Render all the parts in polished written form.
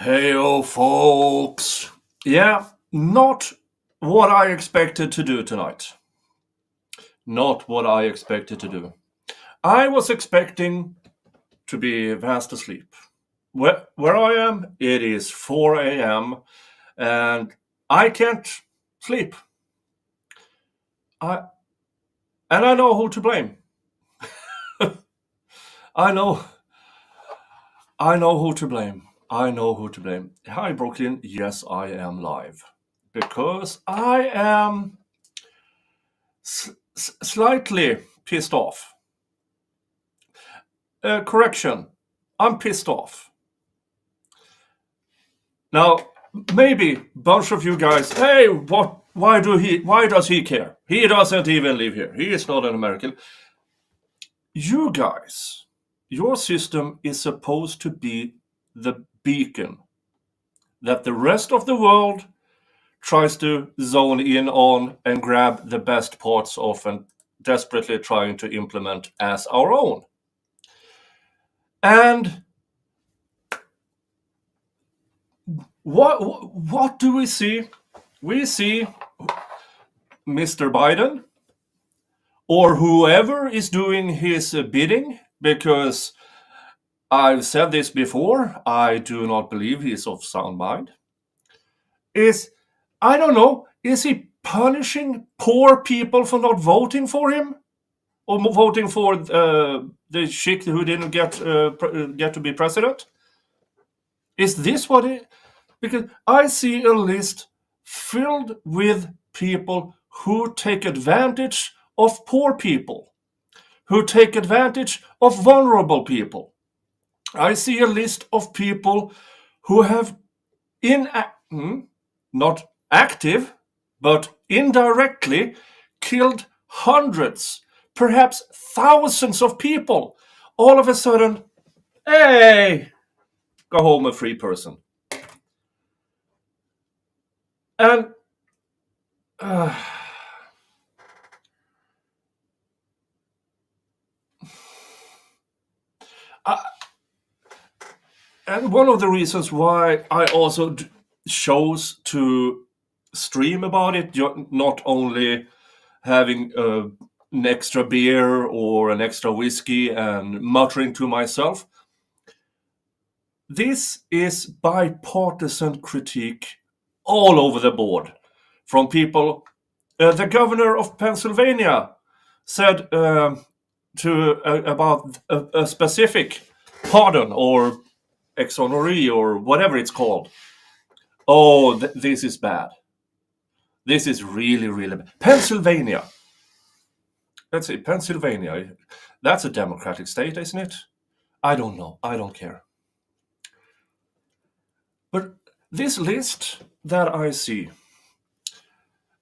Heyo, folks. Yeah, not what I expected to do tonight. Not what I expected to do. I was expecting to be fast asleep. Where I am, it is 4 a.m. and I can't sleep. I and I know who to blame. I know I know who to blame. I know who to blame. Hi, Brooklyn. Yes, I am live because I am slightly pissed off. Correction, I'm pissed off. Now, maybe a bunch of you guys, hey, what? Why does he care? He doesn't even live here. He is not an American. You guys, your system is supposed to be the beacon that the rest of the world tries to zone in on and grab the best parts of and desperately trying to implement as our own. And what do we see? We see Mr. Biden or whoever is doing his bidding, because I've said this before, I do not believe he's of sound mind. I don't know, is he punishing poor people for not voting for him? Or voting for the chick who didn't get to be president? Is this what it? Because I see a list filled with people who take advantage of poor people, who take advantage of vulnerable people. I see a list of people who have not active, but indirectly killed hundreds, perhaps thousands of people. All of a sudden, hey, go home a free person. And and one of the reasons why I also chose to stream about it, not only having an extra beer or an extra whiskey and muttering to myself, this is bipartisan critique all over the board from people. The governor of Pennsylvania said about a specific pardon or exoneree or whatever it's called. Oh, this is bad. This is really, really bad. Pennsylvania. Let's see, Pennsylvania. That's a democratic state, isn't it? I don't know. I don't care. But this list that I see,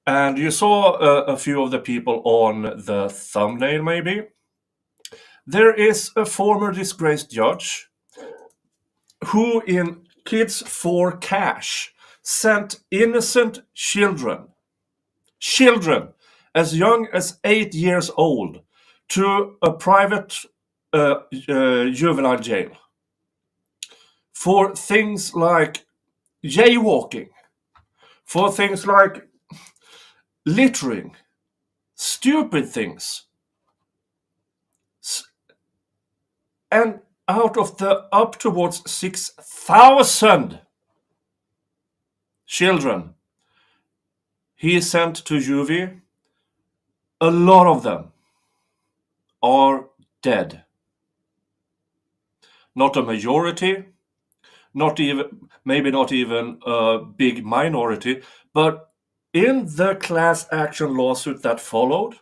and you saw a few of the people on the thumbnail maybe, there is a former disgraced judge who in Kids for Cash sent innocent children as young as 8 years old to a private juvenile jail for things like jaywalking, for things like littering, stupid things. And out of the up towards 6,000 children he sent to juvie, a lot of them are dead. Not a majority, maybe not even a big minority, but in the class action lawsuit that followed,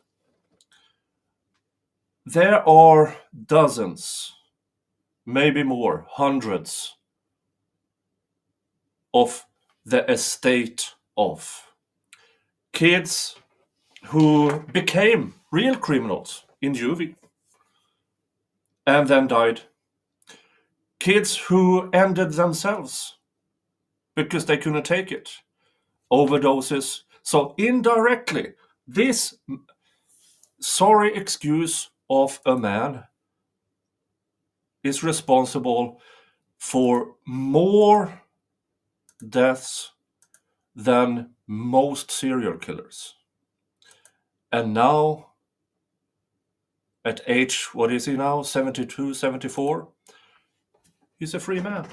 there are dozens, maybe more, hundreds of the estate of kids who became real criminals in juvie and then died. Kids who ended themselves because they couldn't take it. Overdoses. So indirectly, this sorry excuse of a man is responsible for more deaths than most serial killers. And now, at age, what is he now? 72, 74? He's a free man.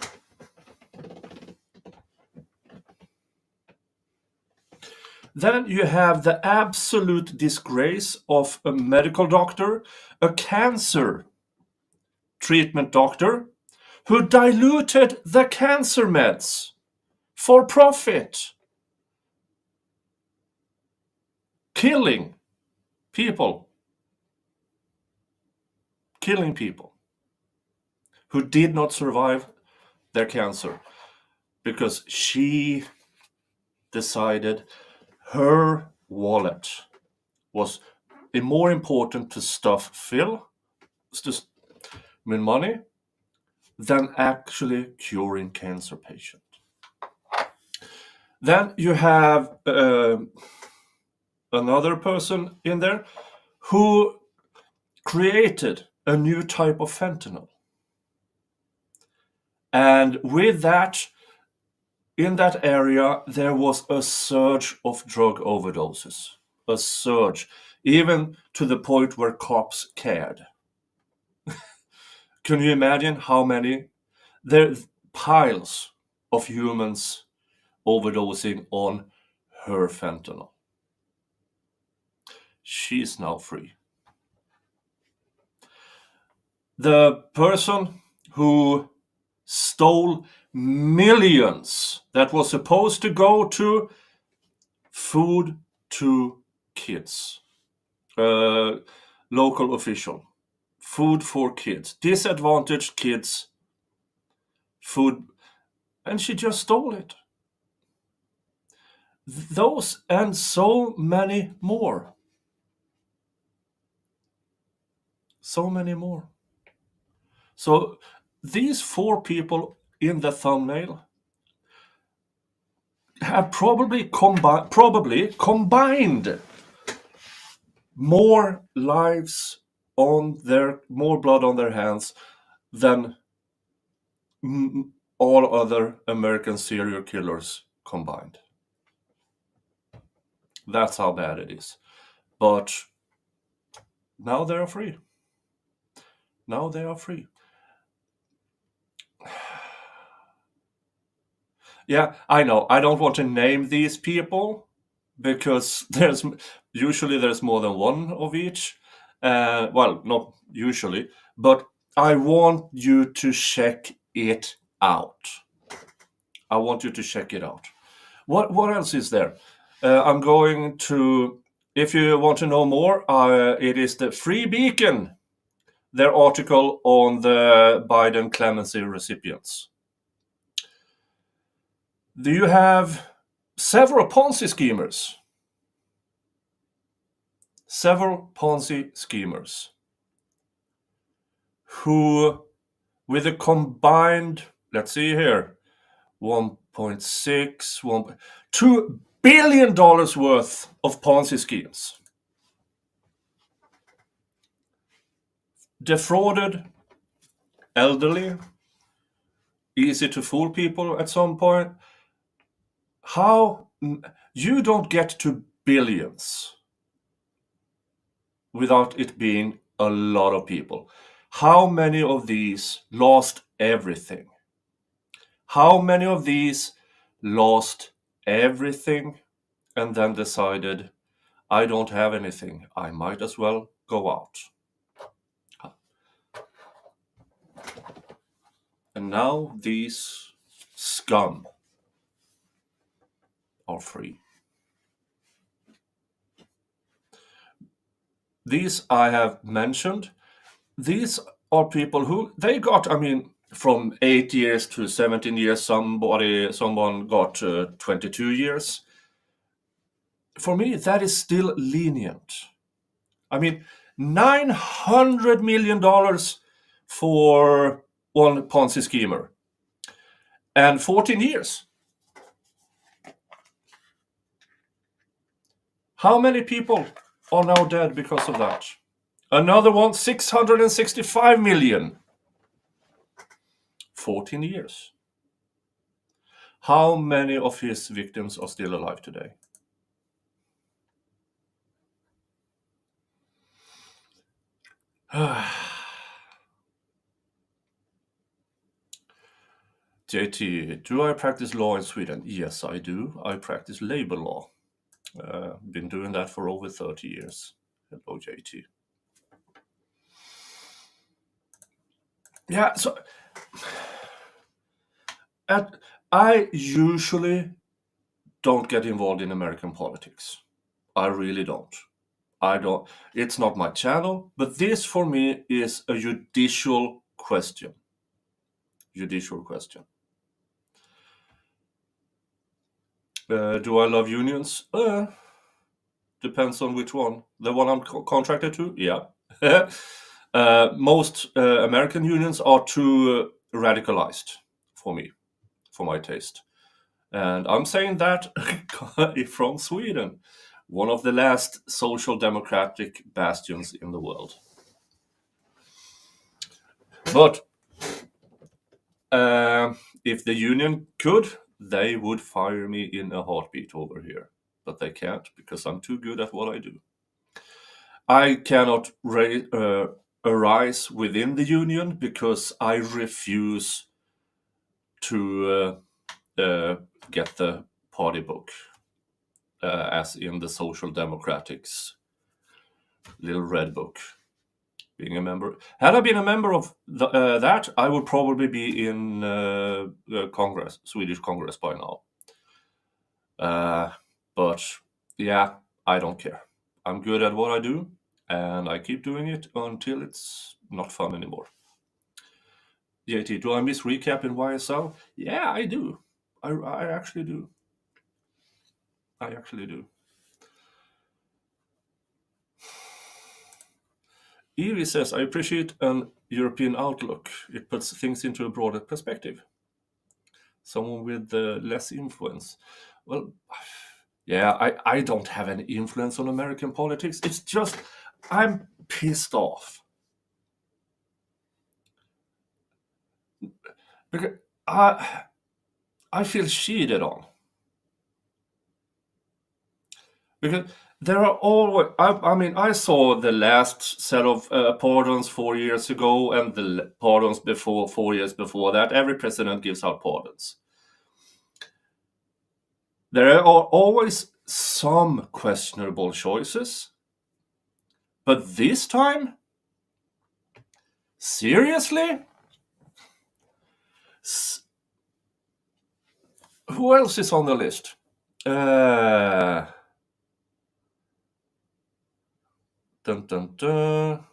Then you have the absolute disgrace of a medical doctor, a cancer treatment doctor, who diluted the cancer meds for profit, killing people who did not survive their cancer because she decided her wallet was more important to stuff Phil with money than actually curing cancer patient. Then you have another person in there who created a new type of fentanyl. And with that, in that area, there was a surge of drug overdoses. A surge, even to the point where cops cared. Can you imagine how many? There are piles of humans overdosing on her fentanyl. She is now free. The person who stole millions that was supposed to go to food to kids, local official, food for kids, disadvantaged kids, food, and she just stole it. Those and so many more. So many more. So these 4 people in the thumbnail have probably combined more lives on more blood on their hands than all other American serial killers combined. That's how bad it is. But now they are free. Now they are free. Yeah, I know. I don't want to name these people because there's more than one of each. Well, not usually, but I want you to check it out. I want you to check it out. What else is there? I'm going to, if you want to know more, it is the Free Beacon, their article on the Biden clemency recipients. Do you have several Ponzi schemers? Several Ponzi schemers who, with a combined, let's see here, 2 billion dollars worth of Ponzi schemes, defrauded elderly, easy to fool people at some point. How you don't get to billions without it being a lot of people. How many of these lost everything? How many of these lost everything and then decided, I don't have anything, I might as well go out? And now these scum are free. These I have mentioned. These are people who they got, from 8 years to 17 years. Someone got 22 years. For me, that is still lenient. $900 million for one Ponzi schemer and 14 years. How many people are now dead because of that? Another one, 665 million. 14 years. How many of his victims are still alive today? JT, do I practice law in Sweden? Yes, I do. I practice labor law. Been doing that for over 30 years. Hello, JT. Yeah, so I usually don't get involved in American politics. I really don't. I don't. It's not my channel, but this for me is a judicial question. Judicial question. Do I love unions? Depends on which one. The one I'm contracted to? Yeah. Most American unions are too radicalized for me, for my taste. And I'm saying that from Sweden, one of the last social democratic bastions in the world. But if the union could, they would fire me in a heartbeat over here. But they can't because I'm too good at what I do. I cannot arise within the union because I refuse to get the party book, as in the Social Democrats little red book. Being a member, had I been a member of that, I would probably be in Congress, Swedish Congress by now. But yeah, I don't care. I'm good at what I do, and I keep doing it until it's not fun anymore. JT, do I miss recap in YSL? Yeah, I do. I actually do. I actually do. Evie says, I appreciate an European outlook. It puts things into a broader perspective. Someone with less influence. Well, yeah, I don't have any influence on American politics. It's just, I'm pissed off. Because I feel cheated on. Because there are always, I mean, I saw the last set of pardons 4 years ago and the pardons before 4 years before that. Every president gives out pardons. There are always some questionable choices. But this time? Seriously? Who else is on the list? Dun, dun, dun.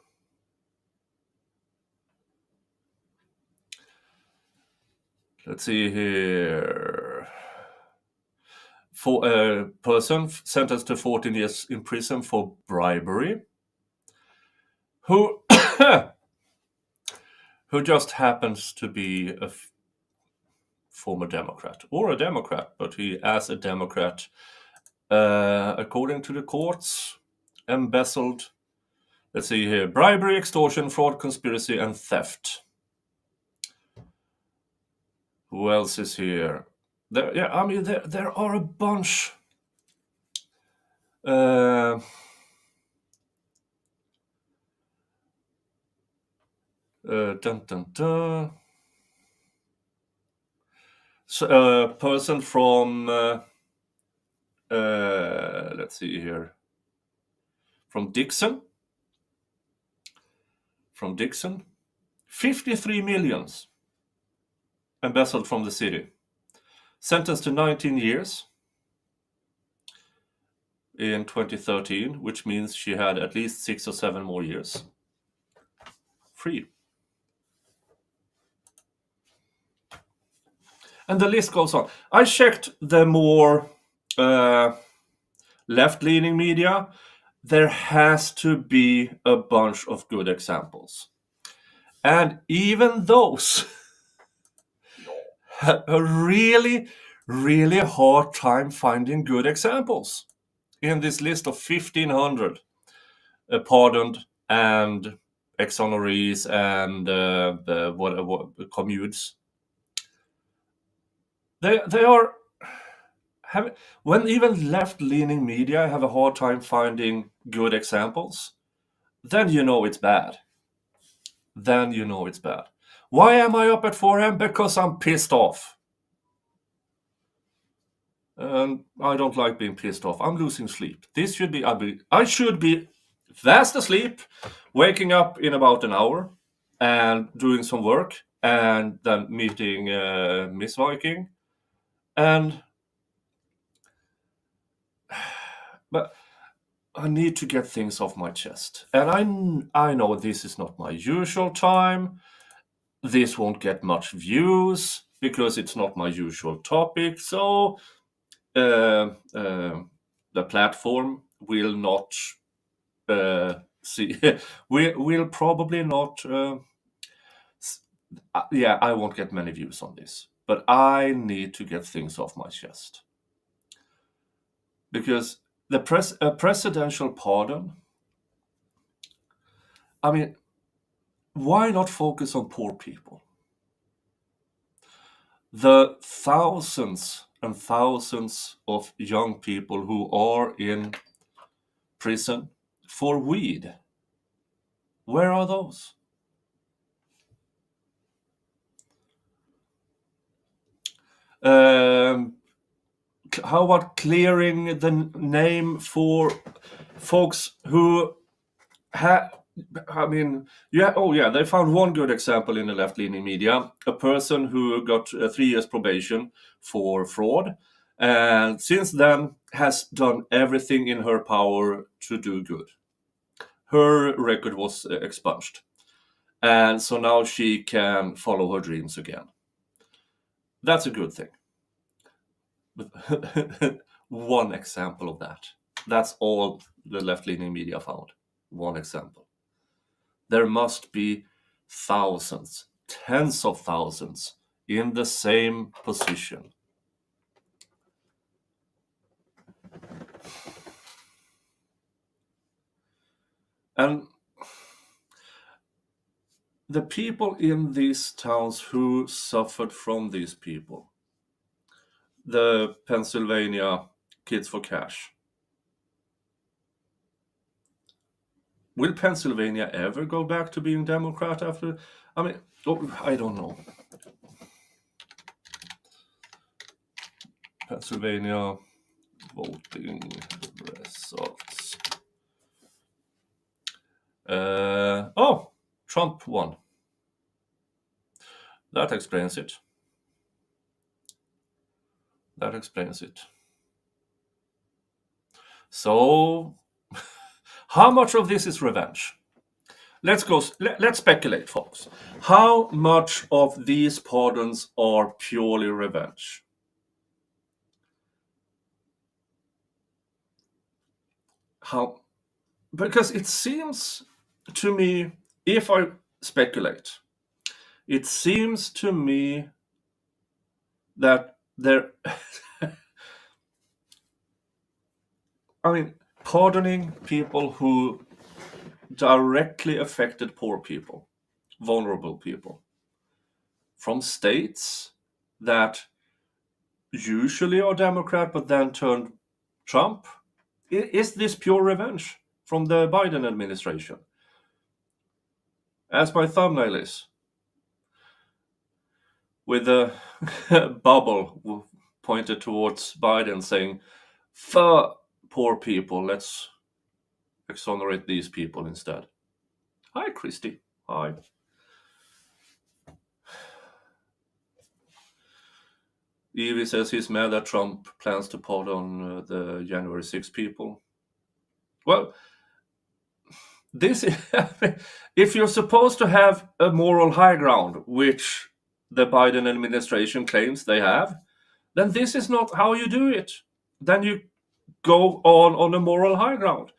Let's see here. For a person sentenced to 14 years in prison for bribery, who who just happens to be a former Democrat or a Democrat, but he, as a Democrat, according to the courts, embezzled. Let's see here: bribery, extortion, fraud, conspiracy, and theft. Who else is here? There are a bunch. Dun, dun, dun. So, a person from let's see here, from Dixon, 53 millions embezzled from the city, sentenced to 19 years in 2013, which means she had at least 6 or 7 more years free. And the list goes on. I checked the more left-leaning media. There has to be a bunch of good examples. And even those have a really, really hard time finding good examples in this list of 1,500 pardoned and exonerees and commutes. They are when even left-leaning media have a hard time finding good examples, then you know it's bad. Then you know it's bad. Why am I up at 4 a.m.? Because I'm pissed off. And I don't like being pissed off. I'm losing sleep. I should be fast asleep, waking up in about an hour, and doing some work, and then meeting Miss Viking, but I need to get things off my chest. And I know this is not my usual time. This won't get much views because it's not my usual topic. So the platform will not see. We'll probably not. Yeah, I won't get many views on this, but I need to get things off my chest because a presidential pardon. I mean, why not focus on poor people? The thousands and thousands of young people who are in prison for weed, where are those? How about clearing the name for folks who I mean, yeah. Oh, yeah. They found one good example in the left-leaning media: a person who got 3 years probation for fraud, and since then has done everything in her power to do good. Her record was expunged, and so now she can follow her dreams again. That's a good thing. One example of that. That's all the left-leaning media found. One example. There must be thousands, tens of thousands in the same position. And the people in these towns who suffered from these people, the Pennsylvania Kids for Cash, will Pennsylvania ever go back to being Democrat after? I mean, I don't know. Pennsylvania voting results. Trump won. That explains it. That explains it. So, how much of this is revenge? Let's speculate, folks. How much of these pardons are purely revenge? How? Because it seems to me, if I speculate, it seems to me that there, I mean, pardoning people who directly affected poor people, vulnerable people, from states that usually are Democrat but then turned Trump. Is this pure revenge from the Biden administration? As my thumbnail is, with a bubble pointed towards Biden saying, for poor people, let's exonerate these people instead. Hi, Christy. Hi. Evie says he's mad that Trump plans to pardon the January 6 people. Well, this is, if you're supposed to have a moral high ground, which the Biden administration claims they have, then this is not how you do it. Then you go on a moral high ground.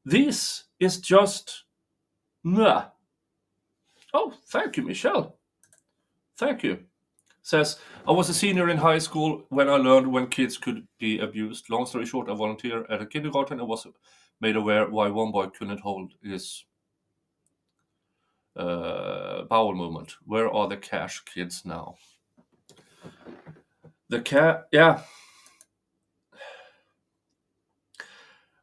This is just, nah. Oh, thank you, Michelle. Thank you. Says, I was a senior in high school when I learned when kids could be abused. Long story short, I volunteered at a kindergarten and was made aware why one boy couldn't hold his bowel movement. Where are the cash kids now? Yeah.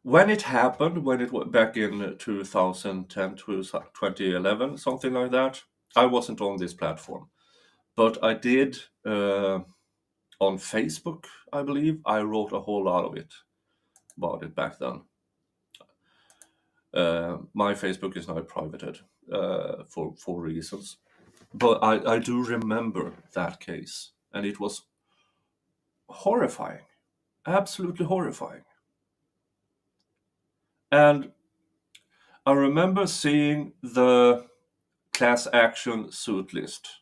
When it happened, when it was back in 2010 to 2011, something like that, I wasn't on this platform, but I did on Facebook, I believe. I wrote a whole lot of it about it back then. My Facebook is now privated for reasons, but I do remember that case, and it was horrifying, absolutely horrifying. And I remember seeing the class action suit list,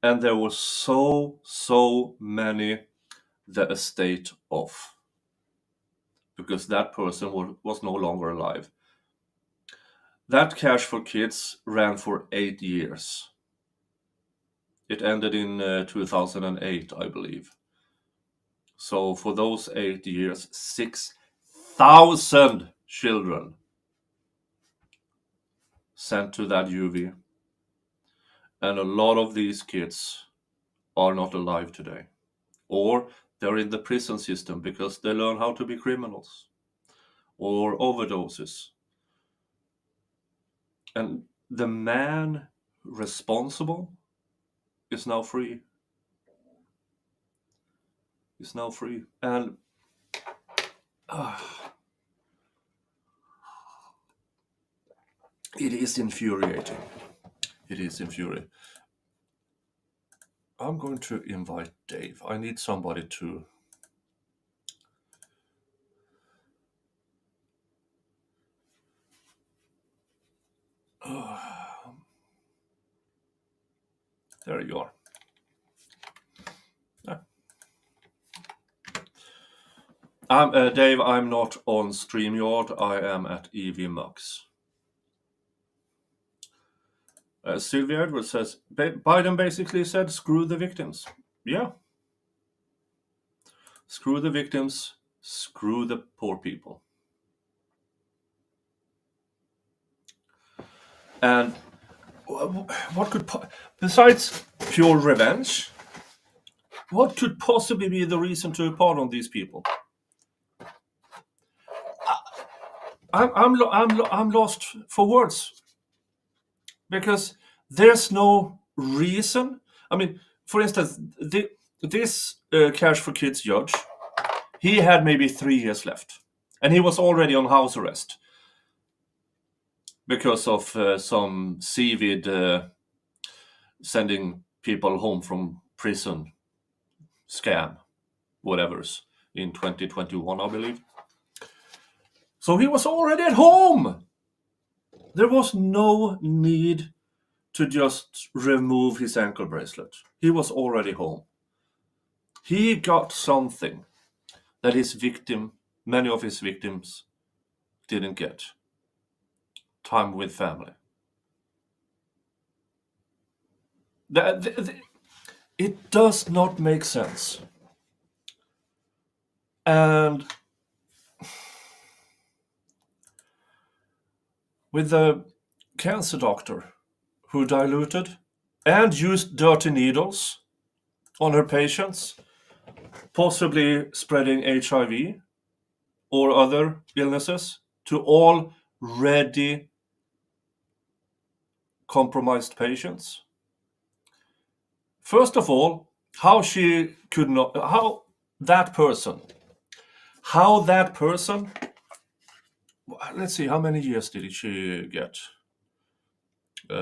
and there were so many the estate of, because that person was no longer alive. That Cash for Kids ran for 8 years. It ended in 2008, I believe. So for those 8 years, 6,000 children sent to that UV. And a lot of these kids are not alive today. Or they're in the prison system because they learn how to be criminals. Or overdoses. And the man responsible is now free. Is now free. And it is infuriating. It is infuriating. I'm going to invite Dave. I need somebody to... There you are. Dave, I'm not on StreamYard. I am at EVMux. Sylvia Edwards says, Biden basically said, screw the victims. Yeah. Screw the victims. Screw the poor people. And what could, besides pure revenge, what could possibly be the reason to pardon these people? I'm lost for words, because there's no reason. I mean, for instance, this Cash for Kids judge, he had maybe 3 years left, and he was already on house arrest because of some CVID sending people home from prison scam, whatever's, in 2021, I believe. So he was already at home. There was no need to just remove his ankle bracelet. He was already home. He got something that many of his victims didn't get. Time with family. It does not make sense. And with the cancer doctor who diluted and used dirty needles on her patients, possibly spreading HIV or other illnesses to already compromised patients. First of all, how that person, let's see, how many years did she get? She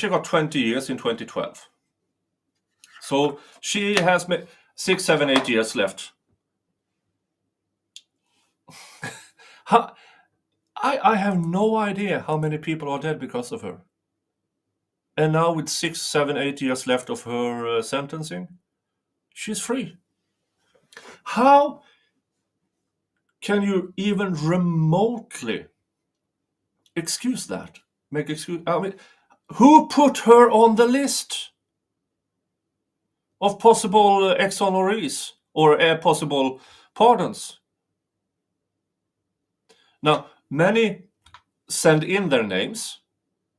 got 20 years in 2012. So she has 6, 7, 8 years left. I have no idea how many people are dead because of her. And now with 6, 7, 8 years left of her sentencing, she's free. How can you even remotely excuse that? I mean, who put her on the list of possible exonerees or possible pardons? Now, Many send in their names.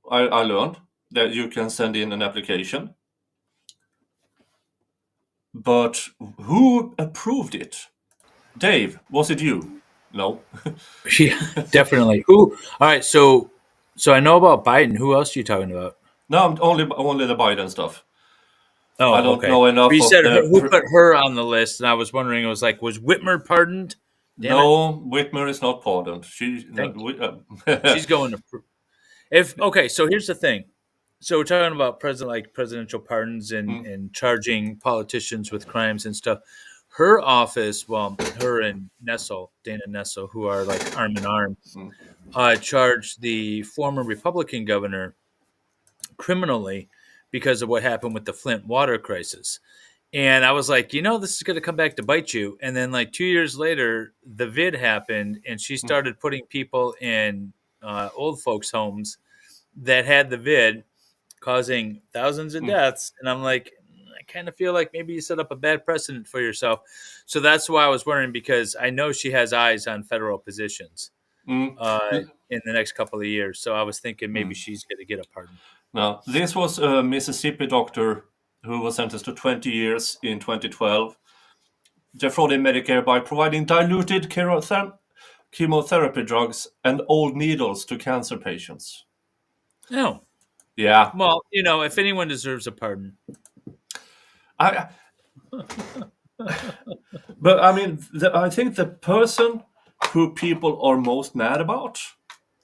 I learned that you can send in an application. But who approved it? Dave, was it you? No. Yeah, definitely. Who? All right. So I know about Biden. Who else are you talking about? No, only the Biden stuff. I Oh, don't okay. know But enough you of said the. who put her on the list, and I was wondering. It was like, was Whitmer pardoned? Damn it! No, Whitmer is not pardoned. She. No, Thank you. She's going to. If okay, so here's the thing. So we're talking about presidential pardons and Mm, charging politicians with crimes and stuff. Her office, well, her and Dana Nessel, who are like arm in arm, mm, charged the former Republican governor criminally because of what happened with the Flint water crisis. And I was like, this is going to come back to bite you. And then, like 2 years later, the vid happened, and she mm, started putting people in old folks' homes that had the vid, causing thousands of mm, deaths. And I'm like, I kind of feel like maybe you set up a bad precedent for yourself. So that's why I was wondering, because I know she has eyes on federal positions mm. in the next couple of years. So I was thinking maybe Mm. she's going to get a pardon. Now, this was a Mississippi doctor who was sentenced to 20 years in 2012, defrauding Medicare by providing diluted chemotherapy drugs and old needles to cancer patients. No. Yeah, Well, if anyone deserves a pardon. I. But I mean, I think the person who people are most mad about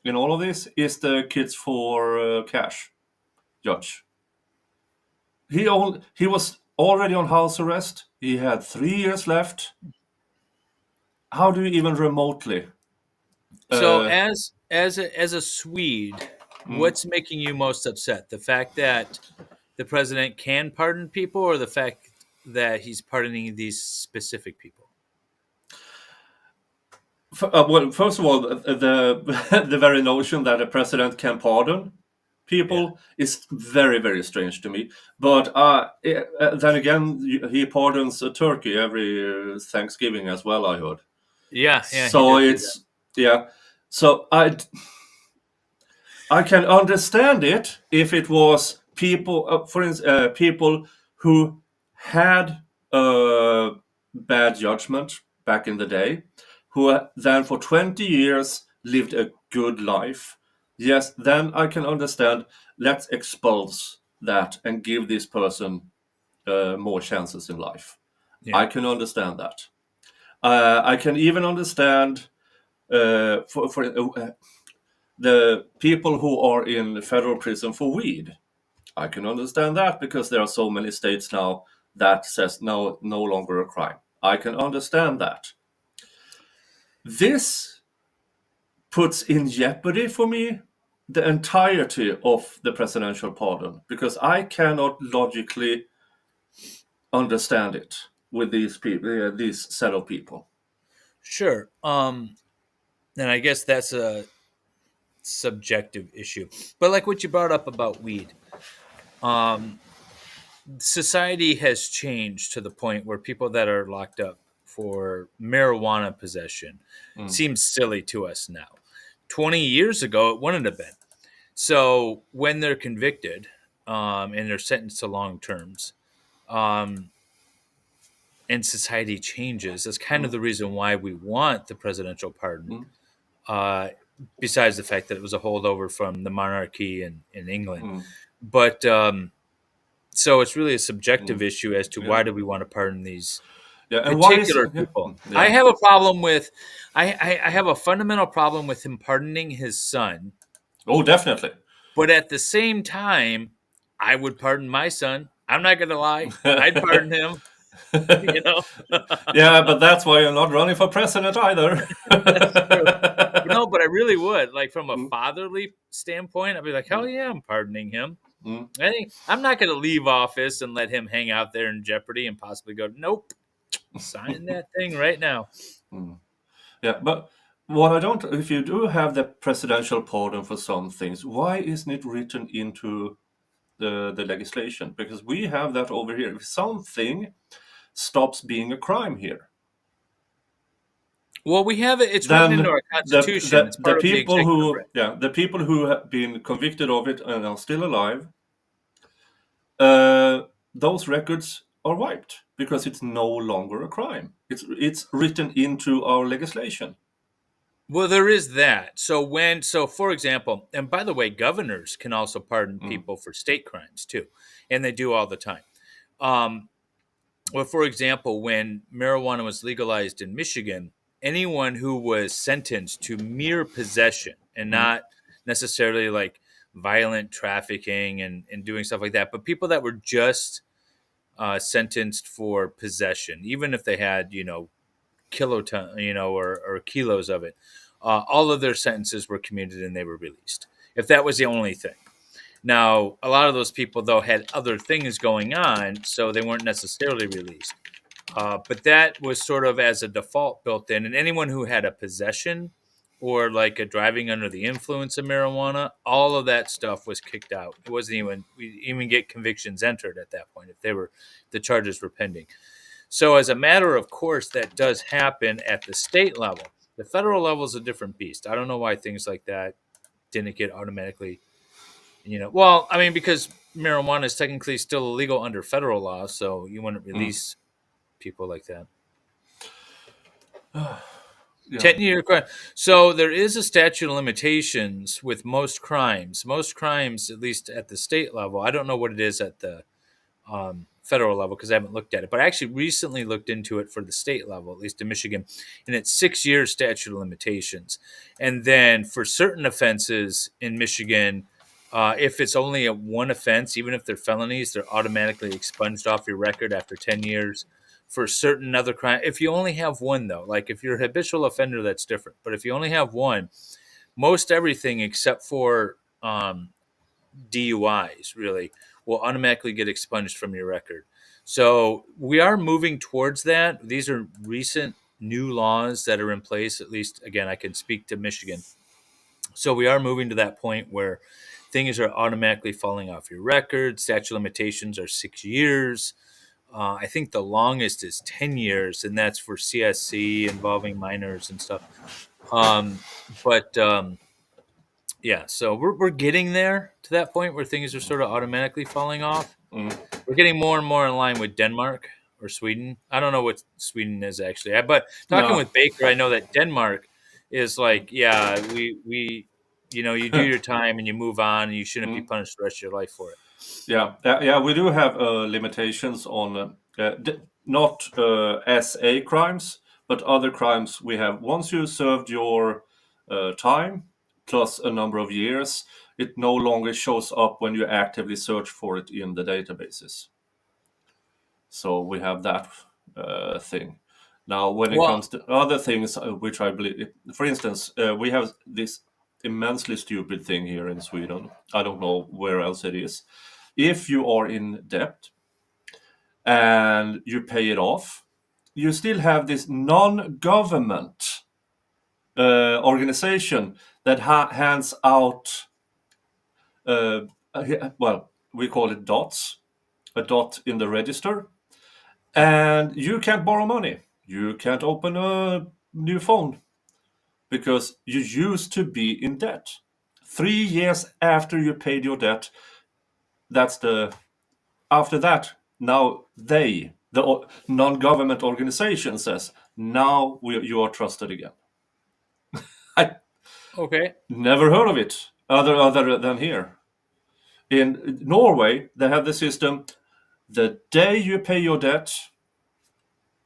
in all of this is the kids for cash judge. He was already on house arrest. He had 3 years left. How do you even remotely? So Uh, as a Swede, mm, what's making you most upset? The fact that the president can pardon people, or the fact that he's pardoning these specific people? well, first of all, the the very notion that a president can pardon Yeah. people is very, very strange to me. But then again, he pardons Turkey every Thanksgiving as well, I heard. Yeah, he So does do that. it's, yeah. So I can understand it if it was people, for instance, people who had bad judgment back in the day, who then for 20 years lived a good life. Yes, then I can understand. Let's expose that and give this person more chances in life. Yeah. I can understand that. I can even understand for the people who are in federal prison for weed. I can understand that because there are so many states now that says no longer a crime. I can understand that. This puts in jeopardy for me the entirety of the presidential pardon because I cannot logically understand it with these people, this set of people. Sure. And I guess that's a subjective issue. But like what you brought up about weed, um, society has changed to the point where people that are locked up for marijuana possession Mm, seems silly to us now. 20 years ago, it wouldn't have been. So when they're convicted and they're sentenced to long terms, um, and society changes, that's kind of mm, the reason why we want the presidential pardon. mm, Uh, besides the fact that it was a holdover from the monarchy in England, mm, but so it's really a subjective mm. issue as to Yeah, why do we want to pardon these yeah. And why is particular yeah, people. I yeah. have a problem with, I have a fundamental problem with him pardoning his son, Oh, definitely. but at the same time, I would pardon my son. I'm not going to lie. I'd pardon him, you know. Yeah, but that's why you're not running for president either. That's true. No, but I really would. Like from a Mm, fatherly standpoint, I'd be like, hell mm, yeah, I'm pardoning him. mm, I'm not going to leave office and let him hang out there in jeopardy and possibly go, nope, sign that thing right now. mm. Yeah, but what I don't, if you do have the presidential pardon for some things, why isn't it written into the legislation? Because we have that over here. If something stops being a crime here, Well, we have it. It's written into then our Constitution. It's the part of the people executive who branch. the people who have been convicted of it and are still alive, uh, those records are wiped because it's no longer a crime. It's written into our legislation. Well, there is that. So for example, and by the way, governors can also pardon Mm, people for state crimes too, and they do all the time. Um, well, for example, when marijuana was legalized in Michigan, anyone who was sentenced to mere possession and mm, not necessarily like violent trafficking and doing stuff like that, but people that were just sentenced for possession, even if they had, kiloton, or kilos of it, all of their sentences were commuted and they were released. If that was the only thing. Now, a lot of those people, though, had other things going on, so they weren't necessarily released. But that was sort of as a default built in. And anyone who had a possession or like a driving under the influence of marijuana, all of that stuff was kicked out. It wasn't even, we even get convictions entered at that point if the charges were pending. So, as a matter of course, that does happen at the state level. The federal level is a different beast. I don't know why things like that didn't get automatically, well, I mean, because marijuana is technically still illegal under federal law, so you wouldn't mm. release people like that. Yeah. 10-year crime. So there is a statute of limitations with most crimes. Most crimes, at least at the state level. I don't know what it is at the federal level because I haven't looked at it. But I actually recently looked into it for the state level, at least in Michigan, and it's 6 years statute of limitations. And then for certain offenses in Michigan, if it's only one offense, even if they're felonies, they're automatically expunged off your record after 10 years. For certain other crime, if you only have one, though, like if you're a habitual offender, that's different. But if you only have one, most everything except for DUIs really will automatically get expunged from your record. So we are moving towards that. These are recent new laws that are in place. At least, again, I can speak to Michigan. So we are moving to that point where things are automatically falling off your record. Statute of limitations are 6 years. I think the longest is 10 years, and that's for CSC involving minors and stuff. But yeah, so we're getting there to that point where things are sort of automatically falling off. Mm. We're getting more and more in line with Denmark or Sweden. I don't know what Sweden is actually, but talking No. with Baker, I know that Denmark is like, yeah, we you do your time and you move on, and you shouldn't be Mm. punished the rest of your life for it. Yeah. We do have limitations on not SA crimes, but other crimes. We have once you served your time plus a number of years, it no longer shows up when you actively search for it in the databases. So we have that thing. Now, when it Well, comes to other things, which I believe, for instance, we have this immensely stupid thing here in Sweden. I don't know where else it is. If you are in debt and you pay it off, you still have this non-government organization that hands out, well, we call it dots, a dot in the register, and you can't borrow money. You can't open a new phone because you used to be in debt. 3 years after you paid your debt, that's the after that, now the non-government organization says, now you are trusted again. I okay. never heard of it other than here. In Norway, they have the system, the day you pay your debt,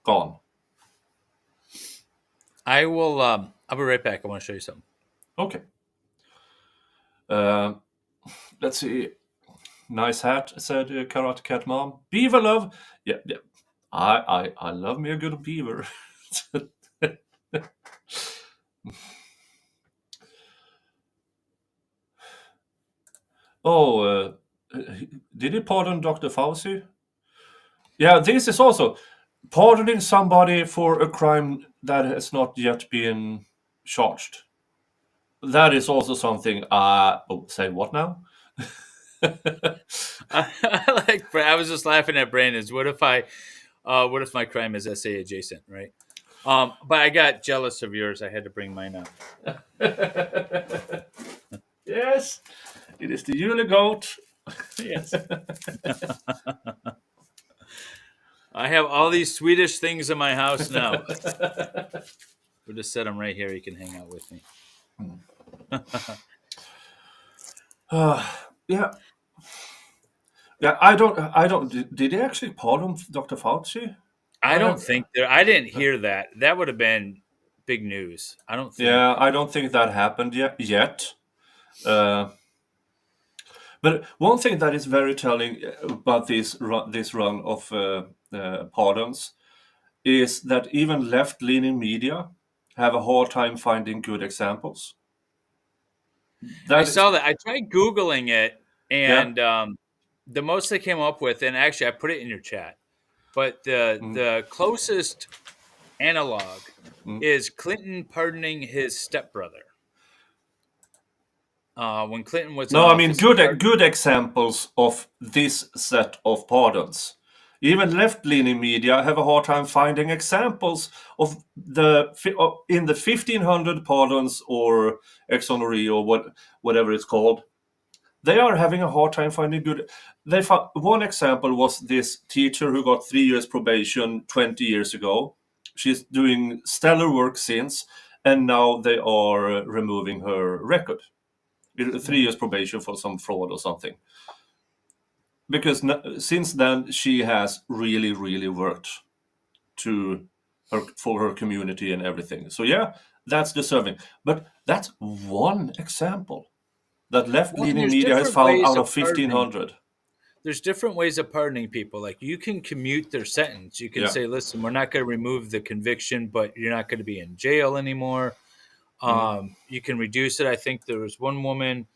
gone. I'll be right back. I want to show you something. Okay. Let's see. Nice hat, said Karate Cat Mom. Beaver love. Yeah. I love me a good beaver. Oh, did he pardon Dr. Fauci? Yeah, this is also pardoning somebody for a crime that has not yet been charged. That is also something. Say what now? I was just laughing at Brandon's. What if my crime is SA adjacent, right? But I got jealous of yours. I had to bring mine up. Yes, it is the Yule goat. Yes. I have all these Swedish things in my house now. We'll just set them right here. You can hang out with me. Yeah. Yeah, I don't. Did he actually pardon Dr. Fauci? I don't think there. I didn't hear that. That would have been big news. I don't think. Yeah, I don't think that happened yet. But one thing that is very telling about this run of pardons is that even left-leaning media have a hard time finding good examples. I That is, saw that. I tried Googling it, yeah, and the most they came up with, and actually I put it in your chat, but the closest analog is Clinton pardoning his stepbrother. When Clinton was in no, I mean office, good examples of this set of pardons. Even left-leaning media have a hard time finding examples of in the 1500 pardons or exonery or whatever it's called. They are having a hard time finding good. One example was this teacher who got 3 years probation 20 years ago. She's doing stellar work since, and now they are removing her record. 3 years probation for some fraud or something. Because since then she has really, really worked for her community and everything. So yeah, that's deserving. But that's one example that left-leaning there's media has different found ways out of of pardoning. 1500. There's different ways of pardoning people. Like you can commute their sentence. You can say, "Listen, we're not going to remove the conviction, but you're not going to be in jail anymore." You can reduce it. I think there was one woman,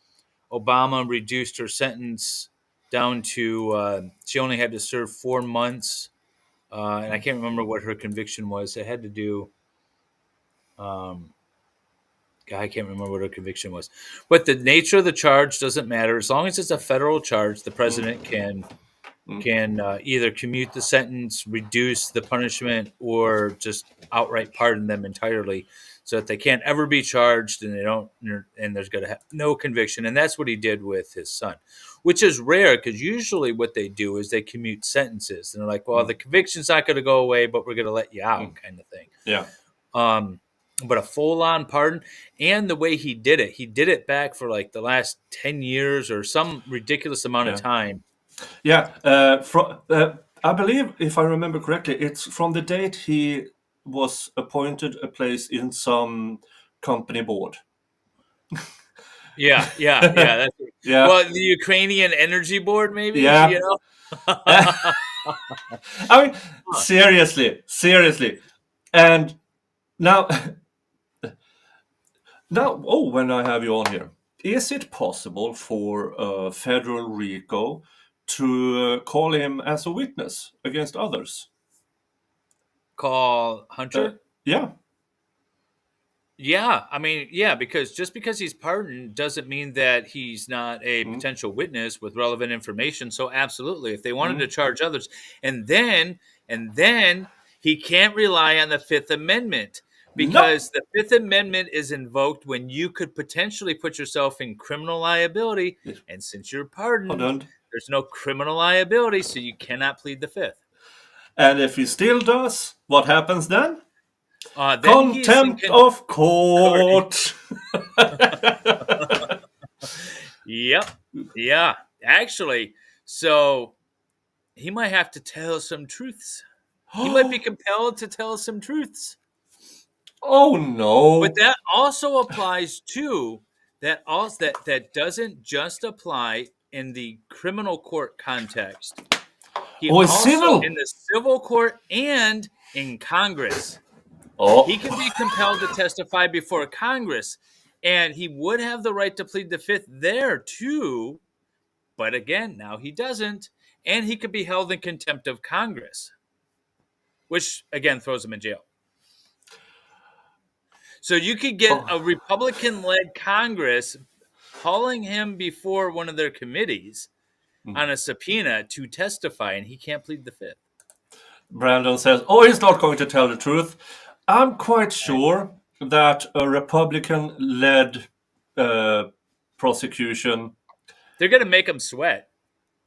Obama reduced her sentence down to she only had to serve 4 months, and I can't remember what her conviction was. It had to do. I can't remember what her conviction was, but the nature of the charge doesn't matter as long as it's a federal charge. The president can either commute the sentence, reduce the punishment, or just outright pardon them entirely, so that they can't ever be charged and there's going to have no conviction. And that's what he did with his son, which is rare because usually what they do is they commute sentences and they're like, well, the conviction's not going to go away, but we're going to let you out, kind of thing. Yeah. But a full-on pardon, and the way he did it back for like the last 10 years or some ridiculous amount of time. Yeah, I believe, if I remember correctly, it's from the date he was appointed a place in some company board. Yeah. That's, Yeah. Well, the Ukrainian Energy Board, maybe. Yeah. You know? I mean, seriously, and now, when I have you on here, is it possible for a federal RICO to call him as a witness against others? Call Hunter? Yeah. Yeah, I mean, yeah, because just because he's pardoned doesn't mean that he's not a potential witness with relevant information. So absolutely, if they wanted to charge others, and then he can't rely on the Fifth Amendment, because the Fifth Amendment is invoked when you could potentially put yourself in criminal liability, and since you're pardoned, there's no criminal liability, so you cannot plead the Fifth. And if he still does, what happens then? Then contempt of court. Yep. Yeah. Actually, so he might have to tell some truths. He might be compelled to tell some truths. Oh no! But that also applies to that doesn't just apply in the criminal court context. He also civil in the civil court and in Congress. He can be compelled to testify before Congress, and he would have the right to plead the Fifth there too. But again, now he doesn't, and he could be held in contempt of Congress, which again throws him in jail. So you could get a Republican-led Congress hauling him before one of their committees on a subpoena to testify, and he can't plead the Fifth. Brandon says, he's not going to tell the truth. I'm quite sure that a Republican-led prosecution, They're going to make him sweat.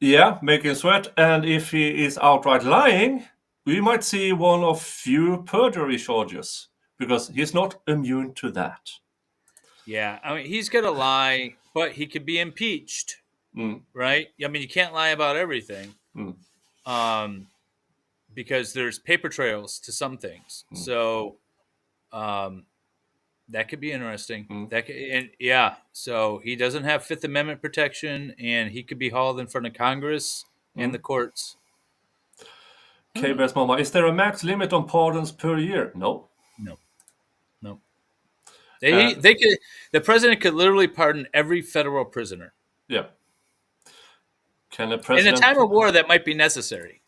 yeah, making sweat, and if he is outright lying, we might see one of few perjury charges because he's not immune to that. Yeah, I mean, he's going to lie, but he could be impeached, Mm, right? I mean, you can't lie about everything, mm, um, because there's paper trails to some things. mm, So um, that could be interesting. mm, That could, and yeah, so he doesn't have Fifth Amendment protection, and he could be hauled in front of Congress and the mm. courts. K-Bear's mama, is there a max limit on pardons per year? No. No, no. And They could. The president could literally pardon every federal prisoner yeah, can a in a president time of war that might be necessary.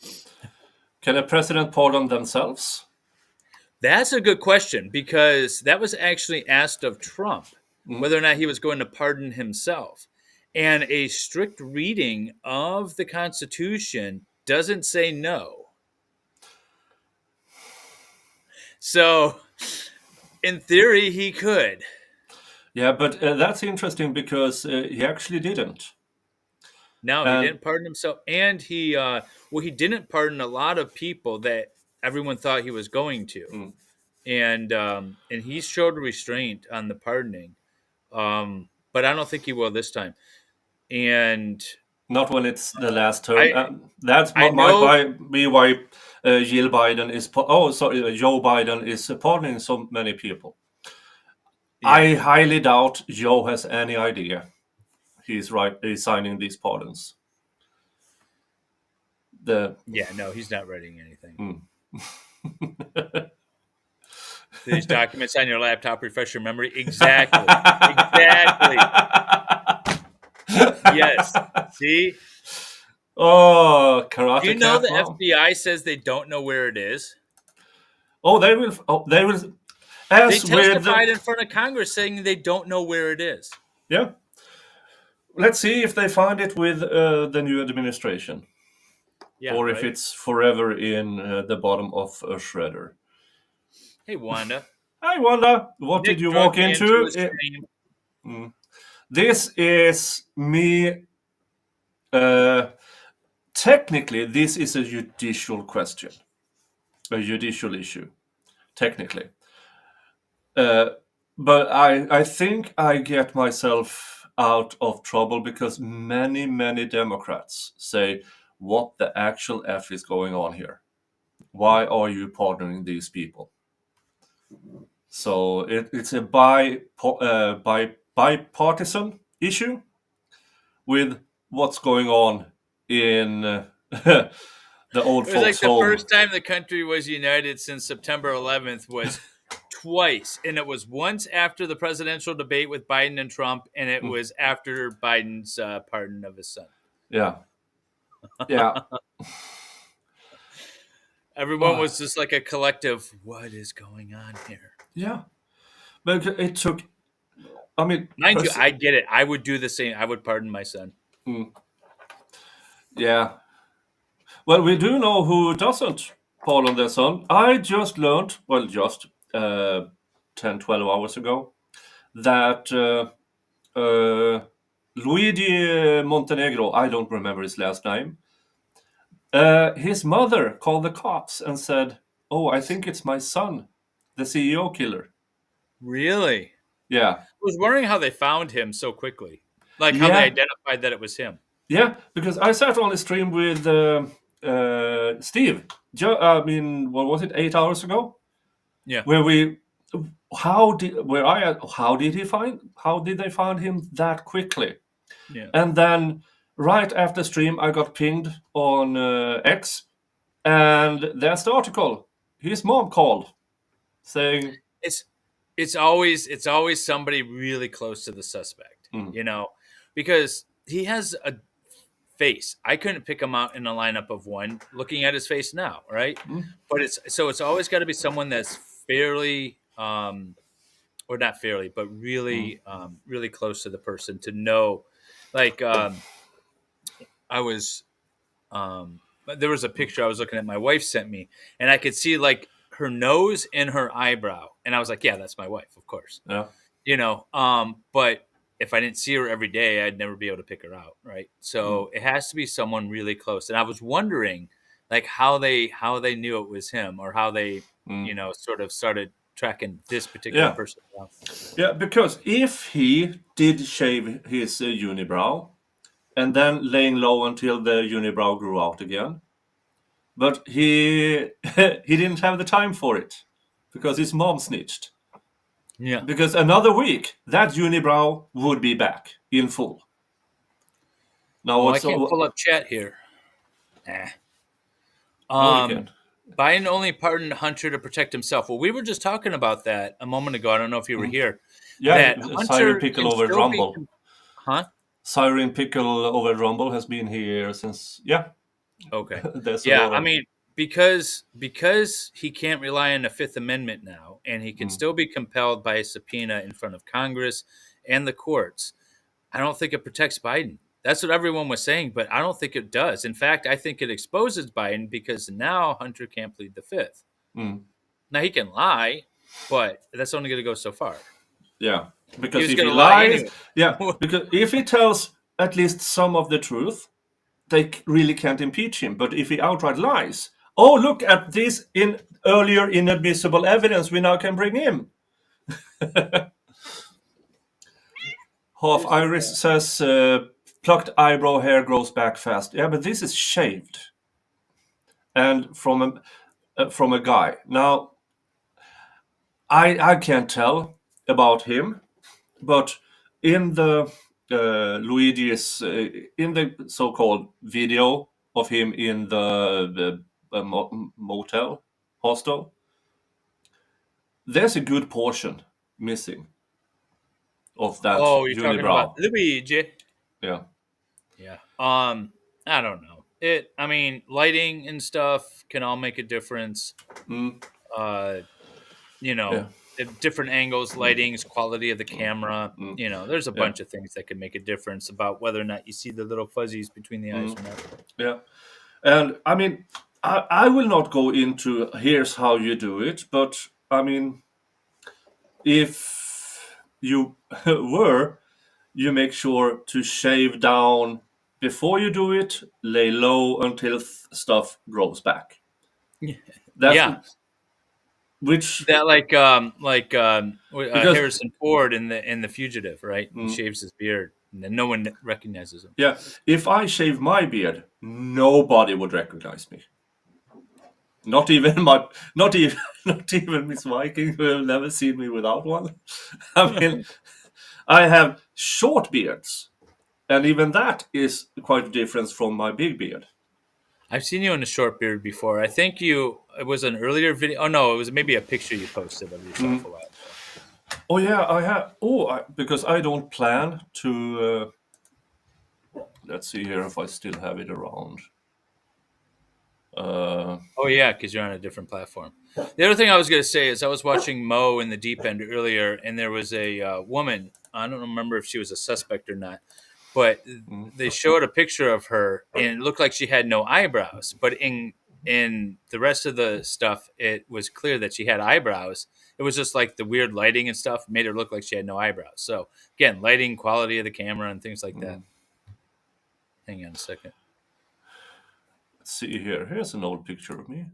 pardon themselves? That's a good question because that was actually asked of Trump Mm. whether or not he was going to pardon himself. And a strict reading of the Constitution doesn't say no. So, in theory, he could. Yeah, but that's interesting because he actually didn't. No, he And didn't pardon himself, and he didn't pardon a lot of people that everyone thought he was going to, mm, and he showed restraint on the pardoning, but I don't think he will this time. And not when it's the last term. I That I might know, be why Jill Biden is. Joe Biden is pardoning so many people. yeah, I highly doubt Joe has any idea he's signing these pardons. The yeah, no, he's not writing anything. mm. These documents on your laptop refresh your memory. Exactly, exactly. Yes. See, Oh, do you Karate know Cat the mom. FBI says they don't know where it is? Oh, they will. Oh, they will. They As with testified in front of Congress saying they don't know where it is. yeah. Let's see if they find it with the new administration, Yeah, or if right. it's forever in the bottom of a shredder. Hey, Wanda. I wonder, what did Nick you drug walk me into into? a stream. This is me. Uh, Technically, this is a judicial question, a judicial issue. Technically, uh, but I think I get myself out of trouble because many Democrats say, "What the actual f is going on here? Why are you pardoning these people?" So it's a bipartisan issue with what's going on in the old It was folks' like the home. first time the country was united since September 11th was twice. And it was once after the presidential debate with Biden and Trump, and it was after Biden's pardon of his son. Yeah, yeah. Everyone Oh, was just like a collective, what is going on here? yeah. But it took. I mean, Mind you, I get it. I would do the same. I would pardon my son. yeah. Well, we do know who doesn't pardon their son. I just learned, well, just 10, 12 hours ago, that Luigi Montenegro, I don't remember his last name, his mother called the cops and said, "Oh, I think it's my son, the CEO killer." Really? Yeah. I was wondering how they found him so quickly. Like how they Yeah. identified that it was him. Yeah. Because I sat on a stream with Steve. I mean, what was it, 8 hours ago? Yeah. Where we, how did they find him that quickly? Yeah. And then right after stream, I got pinged on X, and there's the article. His mom called saying, It's always somebody really close to the suspect, you know, because he has a face. I couldn't pick him out in a lineup of one looking at his face now, right? But it's always got to be someone that's fairly or not fairly, but really really close to the person to know. Like I was there was a picture I was looking at my wife sent me, and I could see like her nose and her eyebrow, and I was like, yeah, that's my wife, of course. Yeah. But if I didn't see her every day, I'd never be able to pick her out, right? So it has to be someone really close. And I was wondering, like, how they knew it was him, or how they, sort of started tracking this particular person down. Yeah, because if he did shave his unibrow and then laying low until the unibrow grew out again, but he he didn't have the time for it because his mom snitched. Yeah. Because another week, that unibrow would be back in full. Now, I can't pull up chat here. You can. Biden only pardoned Hunter to protect himself. Well, we were just talking about that a moment ago. I don't know if you were here. Yeah, That Siren Hunter Pickle can over still Rumble. Huh? Siren Pickle over Rumble has been here since. Yeah. Okay. There's Yeah, I mean, because he can't rely on the Fifth Amendment now, and he can still be compelled by a subpoena in front of Congress and the courts. I don't think it protects Biden. That's what everyone was saying, but I don't think it does. In fact, I think it exposes Biden because now Hunter can't plead the Fifth. Now he can lie, but that's only going to go so far. Yeah, because He if he lies, anyway. Because if he tells at least some of the truth, they really can't impeach him. But if he outright lies, oh, look at this in earlier inadmissible evidence, we now can bring him. Half Iris says plucked eyebrow hair grows back fast. Yeah, but this is shaved, and from a guy. Now, I can't tell about him, but in the Luigi's in the so-called video of him in the motel hostel, there's a good portion missing of that you're talking about unibrow. Luigi. Yeah. Yeah. I don't know. I mean, lighting and stuff can all make a difference. Different angles, lightings, quality of the camera. There's a bunch of things that can make a difference about whether or not you see the little fuzzies between the eyes or not. Yeah. And I mean, I will not go into here's how you do it, but I mean, if you were, you make sure to shave down before you do it, lay low until stuff grows back. That's which that Harrison Ford in the Fugitive, right? He shaves his beard and then no one recognizes him. Yeah, if I shave my beard, nobody would recognize me. Not even Miss Viking, who have never seen me without one. I mean, I have short beards, and even that is quite a difference from my big beard. I've seen you in a short beard before. I think it was an earlier video. Oh no, it was maybe a picture you posted of yourself a while ago. Oh yeah, I have. Because I don't plan to. Let's see here if I still have it around. Oh yeah, because you're on a different platform. The other thing I was going to say is I was watching Mo in the Deep End earlier, and there was a woman. I don't remember if she was a suspect or not, but they showed a picture of her, and it looked like she had no eyebrows. But in the rest of the stuff, it was clear that she had eyebrows. It was just like the weird lighting and stuff made her look like she had no eyebrows. So again, lighting, quality of the camera, and things like that. Hang on a second. Let's see here. Here's an old picture of me.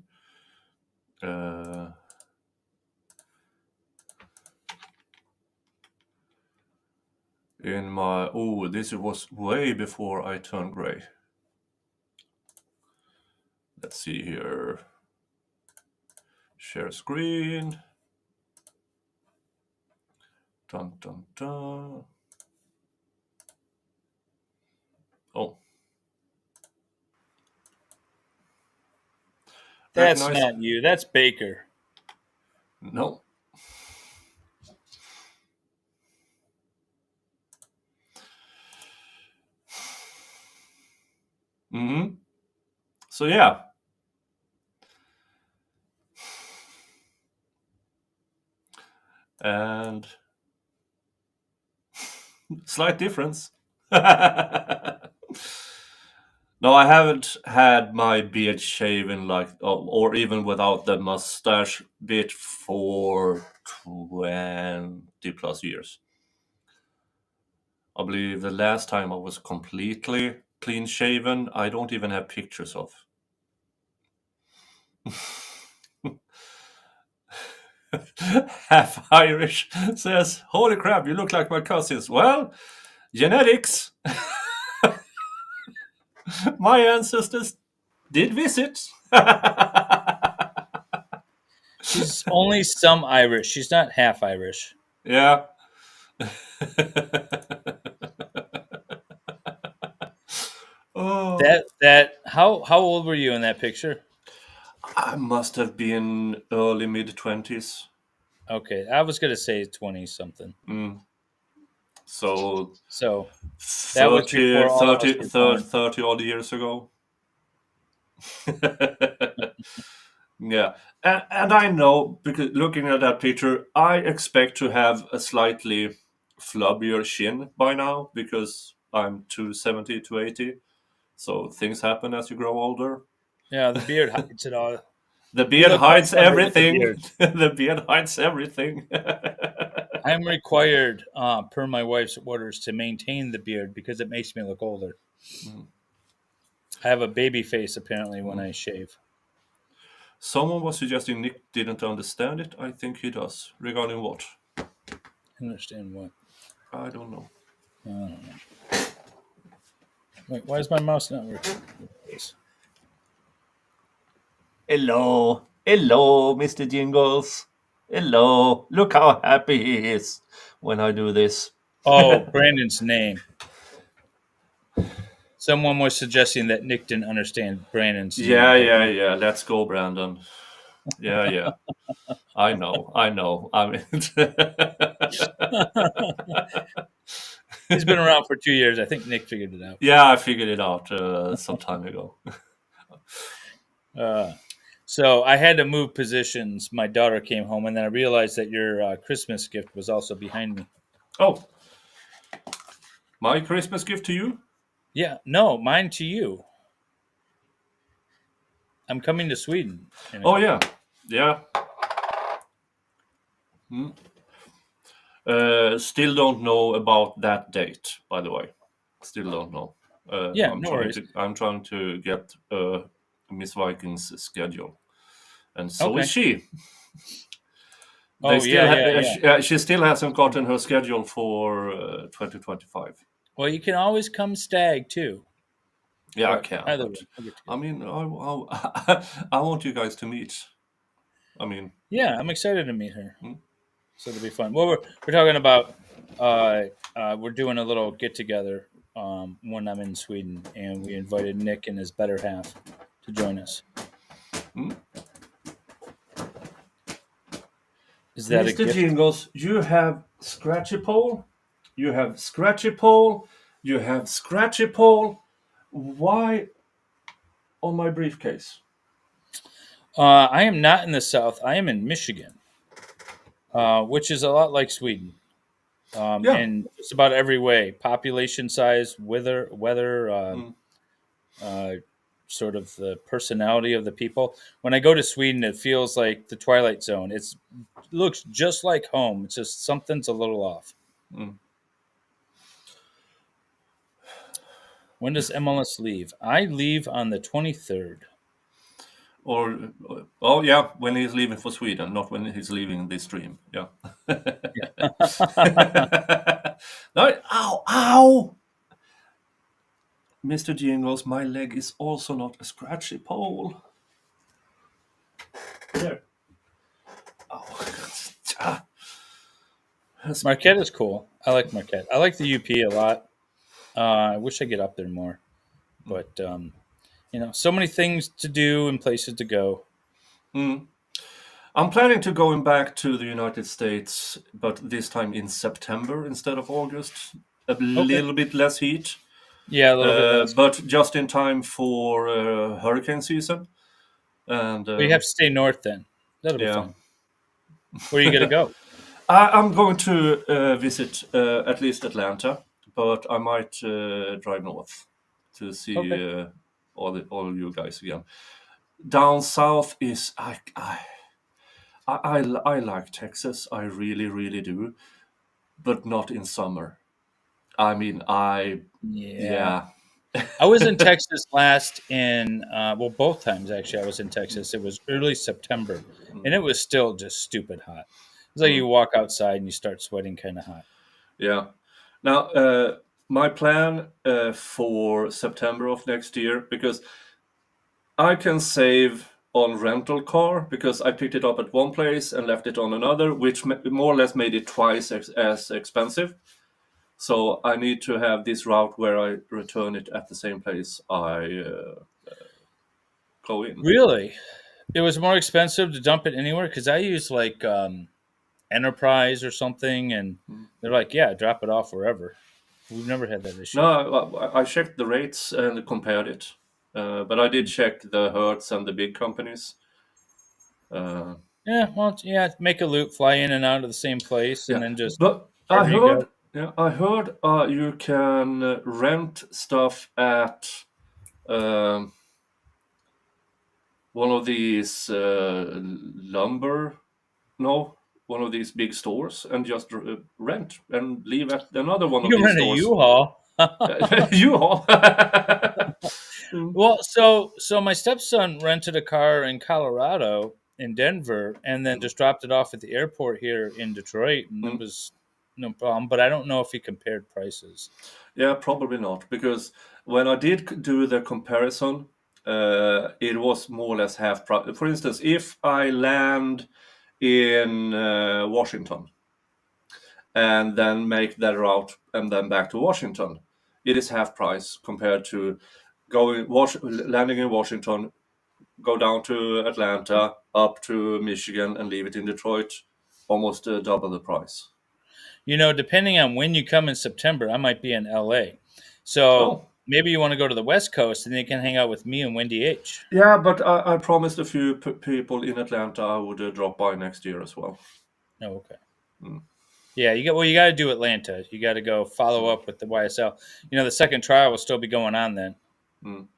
In my this was way before I turned gray. Let's see here. Share screen. Dun dun dun. Oh. That's not you. That's Baker. No. So yeah. And slight difference. No, I haven't had my beard shaven or even without the mustache bit for 20 plus years. I believe the last time I was completely clean shaven, I don't even have pictures of. Half Irish says, "Holy crap, you look like my cousins." Well, genetics. My ancestors did visit. She's only some Irish. She's not half Irish. Yeah. Oh, That how old were you in that picture? I must have been early mid-20s. Okay, I was gonna say 20 something. So So that was 30, before all of us 30, were 30, born. 30 odd years ago. Yeah. And I know, because looking at that picture, I expect to have a slightly flubbier chin by now because I'm 270, 280. So things happen as you grow older. Yeah, the beard hides it all. The You beard look much hides younger with the everything. beard. The beard hides everything. I'm required, per my wife's orders, to maintain the beard because it makes me look older. Mm. I have a baby face apparently when Mm. I shave. Someone was suggesting Nick didn't understand it. I think he does. Regarding what? Understand what? I don't know. I don't know. Wait, why is my mouse not working? Hello. Hello, Mr. Jingles. Hello. Look how happy he is when I do this. Oh, Brandon's name. Someone was suggesting that Nick didn't understand Brandon's name, but Yeah. Let's go, Brandon. Yeah. I know. I mean, he's been around for 2 years. I think Nick figured it out. yeah, I figured it out some time ago. So I had to move positions. My daughter came home, and then I realized that your Christmas gift was also behind me. Oh, my Christmas gift to you? Yeah, no, mine to you. I'm coming to Sweden. Oh, yeah. Yeah. Still don't know about that date, by the way. Still don't know. Yeah, no worries. I'm trying to get Miss Viking's schedule, and so is Okay. she. They Oh still yeah. she still hasn't gotten her schedule for 2025. Well, you can always come stag too. Yeah, I But can, either but way, we'll get I together. mean, I want you guys to meet. I mean, Yeah, I'm excited to meet her. hmm? So it'll be fun. Well, we're talking about we're doing a little get together when I'm in Sweden, and we invited Nick and his better half to join us. Hmm? Is that a Mr. gift? Jingles, you have scratchy pole, you have scratchy pole, you have scratchy pole. Why on my briefcase? I am not in the South. I am in Michigan, which is a lot like Sweden, Yeah. in just about every way: population size, weather, Mm. sort of the personality of the people. When I go to Sweden, it feels like the Twilight Zone. It looks just like home. It's just something's a little off. Mm. When does MLS leave? I leave on the 23rd. Or, oh yeah, when he's leaving for Sweden, not when he's leaving this stream. Yeah. No, ow! Mr. Jingles, my leg is also not a scratchy pole. There. Oh. Ah. Marquette is cool. I like Marquette. I like the UP a lot. I wish I get up there more, but so many things to do and places to go. Mm. I'm planning to going back to the United States, but this time in September instead of August. A Okay. little bit less heat, Yeah, a little bit less. but just in time for hurricane season. And We have to stay north then. That'll be yeah, fun. Where are you gonna go? I'm going to visit at least Atlanta, but I might drive north to see Okay. all of you guys again. Down south is I like Texas. I really, really do, but not in summer. I mean, Yeah. yeah. I was in Texas last in well, both times actually. I was in Texas. It was early September, and it was still just stupid hot. It's like you walk outside and you start sweating kind of hot. Yeah. Now, my plan for September of next year, because I can save on rental car because I picked it up at one place and left it on another, which more or less made it twice as expensive. So I need to have this route where I return it at the same place I go in. Really, it was more expensive to dump it anywhere because I use like Enterprise or something, and they're like, "Yeah, drop it off wherever." We've never had that issue. No, I checked the rates and compared it, but I did check the Hertz and the big companies. Uh, Yeah, well, yeah, make a loop, fly in and out of the same place, and yeah, then just but I wherever you go. heard, yeah, I heard you can rent stuff at um, one of these lumber, no, one of these big stores, and just rent and leave at another one of You can these rent a stores. U-Haul. You all. Well, so my stepson rented a car in Colorado in Denver, and then just dropped it off at the airport here in Detroit, and it was no problem. But I don't know if he compared prices. Yeah, probably not, because when I did do the comparison, it was more or less half price. For instance, if I land in Washington and then make that route and then back to Washington, it is half price compared to landing in Washington, go down to Atlanta, up to Michigan, and leave it in Detroit, almost double the price. You know, depending on when you come in September, I might be in LA. So Oh, maybe you want to go to the West Coast, and then you can hang out with me and Wendy H. yeah, but I promised a few people in Atlanta I would drop by next year as well. Oh, okay. Mm, Yeah, you got to do Atlanta. You got to go follow mm, up with the YSL. You know, the second trial will still be going on then. mm,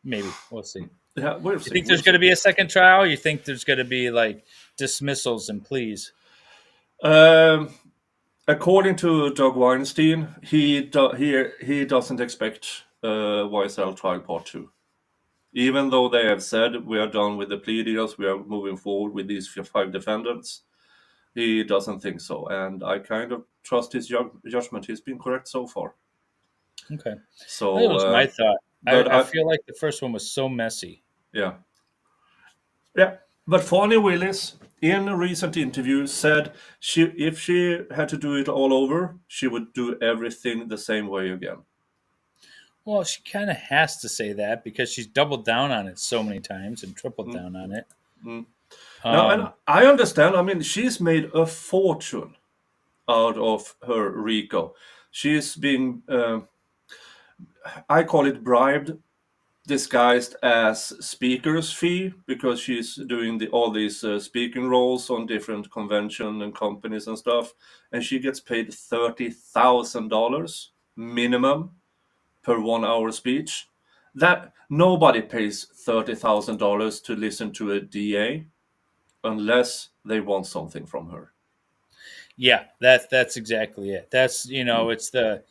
Maybe we'll see. mm. Yeah, we'll You see. think We'll there's going see. to be a second trial? You think there's going to be like dismissals and pleas? Um, According to Doug Weinstein, he doesn't expect YSL trial part two. Even though they have said we are done with the plea deals, we are moving forward with these five defendants. He doesn't think so, and I kind of trust his judgment. He's been correct so far. Okay, that So, was my thought. but I feel like the first one was so messy. yeah, yeah. But Fannie Willis, in a recent interview, said if she had to do it all over, she would do everything the same way again. Well, she kind of has to say that because she's doubled down on it so many times and tripled Mm, down on it. mm. Now, and Um, I understand. I mean, she's made a fortune out of her RICO. She's being, I call it bribed, disguised as speaker's fee because she's doing all these speaking roles on different convention and companies and stuff, and she gets paid $30,000 minimum per 1 hour speech. That nobody pays $30,000 to listen to a DA unless they want something from her. yeah, that's exactly it. That's it's the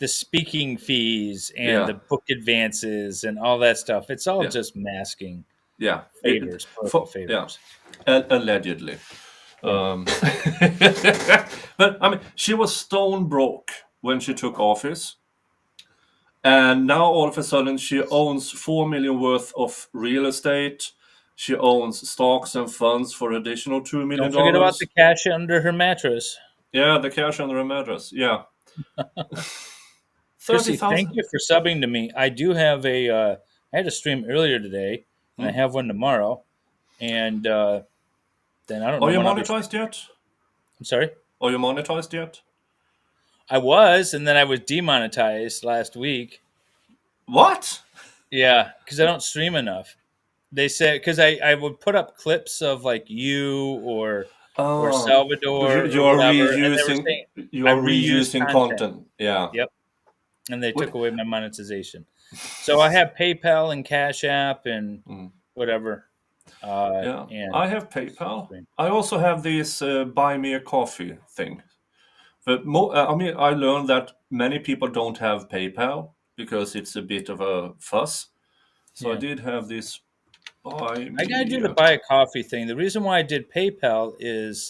speaking fees and the Yeah, book advances and all that stuff. It's all yeah, just masking yeah. favors, political Yeah, favors. allegedly. Yeah. Um, but I mean, she was stone broke when she took office, and now all of a sudden she owns 4 million worth of real estate. She owns stocks and funds for additional $2 million Don't forget about the dollars. cash under her mattress. Yeah, the cash under her mattress. Yeah, thirty Chrissy, thank thousand. you for subbing to me. I do have I had a stream earlier today, and I Hmm? have one tomorrow, and then I don't Are know you when I'll be. monetized yet? I'm sorry. Are you monetized yet? I was, and then I was demonetized last week. What? Yeah, because I don't stream enough. They said because I would put up clips of like you or Oh, Salvador or you are whatever, and they were reusing. saying You I are reuse reusing content. content. Yeah. Yep, and they took Wait, away my monetization. So I have PayPal and Cash App and whatever. Yeah, And I have PayPal. I also have this buy me a coffee thing. But I mean, I learned that many people don't have PayPal because it's a bit of a fuss. So I yeah, did have this buy I gotta me. do the buy a coffee thing. The reason why I did PayPal is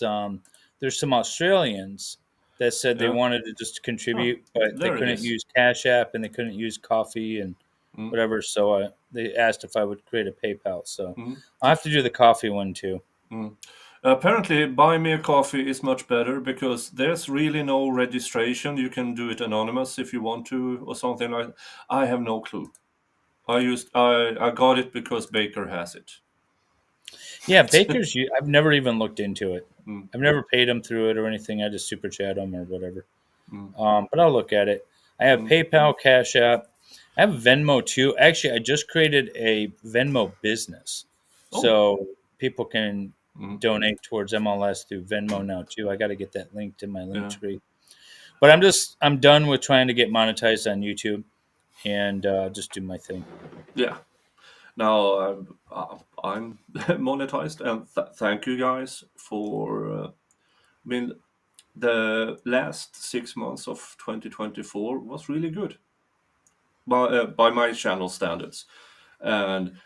there's some Australians that said they Yeah. wanted to just Oh, contribute, but they there it couldn't is. use Cash App and they couldn't use coffee and Mm, whatever. So they asked if I would create a PayPal. So mm, I'll have to do the coffee one too. mm. Apparently, buy me a coffee is much better because there's really no registration. You can do it anonymous if you want to, or something like. I have no clue. I got it because Baker has it. Yeah, Baker's. I've never even looked into it. Mm, I've never paid them through it or anything. I just super chat them or whatever. mm, But I'll look at it. I have mm. PayPal, Cash App. I have Venmo too. Actually, I just created a Venmo business, Oh, so people can mm, donate towards MLS through Venmo now too. I got to get that linked in my link yeah, tree. But I'm done with trying to get monetized on YouTube and just do my thing. yeah. Now I'm monetized, and thank you guys for. I mean, the last 6 months of 2024 was really good by my channel standards, and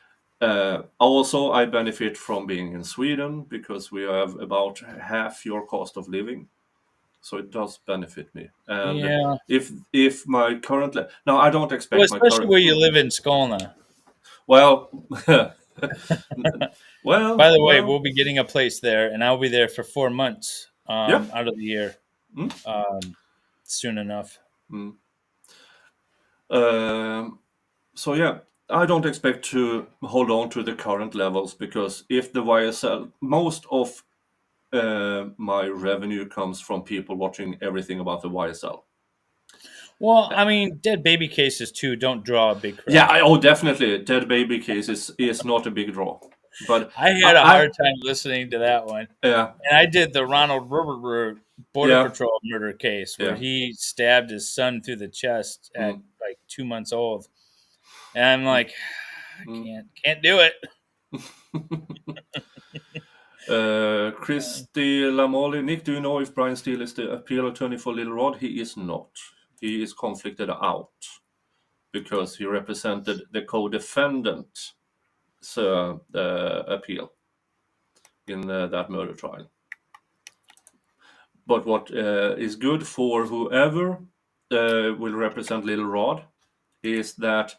also I benefit from being in Sweden because we have about half your cost of living, so it does benefit me. And Yeah, if my current now I don't well, expect my especially current where you live in Skolna. well By the way, well we'll be getting a place there, and I'll be there for 4 months yeah. out of the year Mm, um, soon enough. mm. Um, so yeah, I don't expect to hold on to the current levels because if the YSL, most of my revenue comes from people watching everything about the YSL. Well, I mean, dead baby cases too don't draw a big Yeah, crowd. oh definitely, dead baby case is not a big draw, but I had a I hard time listening to that one. yeah And I did the Ronald Rubber Border yeah Patrol murder case where yeah. he stabbed his son through the chest at Mm, like 2 months old. And I'm mm, like, I mm. can't do it. Christy Lamoli, Nick, do you know if Brian Steele is the appeal attorney for Little Rod? He is not. He is conflicted out because he represented the co-defendant's appeal in that murder trial. But what is good for whoever will represent Little Rod is that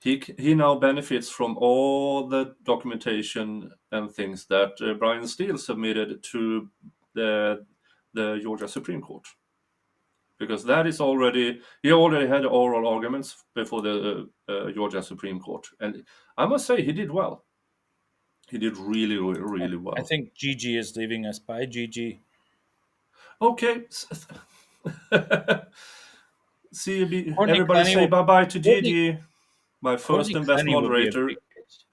he now benefits from all the documentation and things that Brian Steele submitted to the Georgia Supreme Court. Because that is already he already had oral arguments before the Georgia Supreme Court, and I must say he did well. He did really, really, really I well. think Gigi is leaving us. Bye, Gigi. Okay, see you. Courtney Everybody Clenny say will bye bye to Courtney, Gigi, my first Courtney and best Clenny will be a big moderator. case.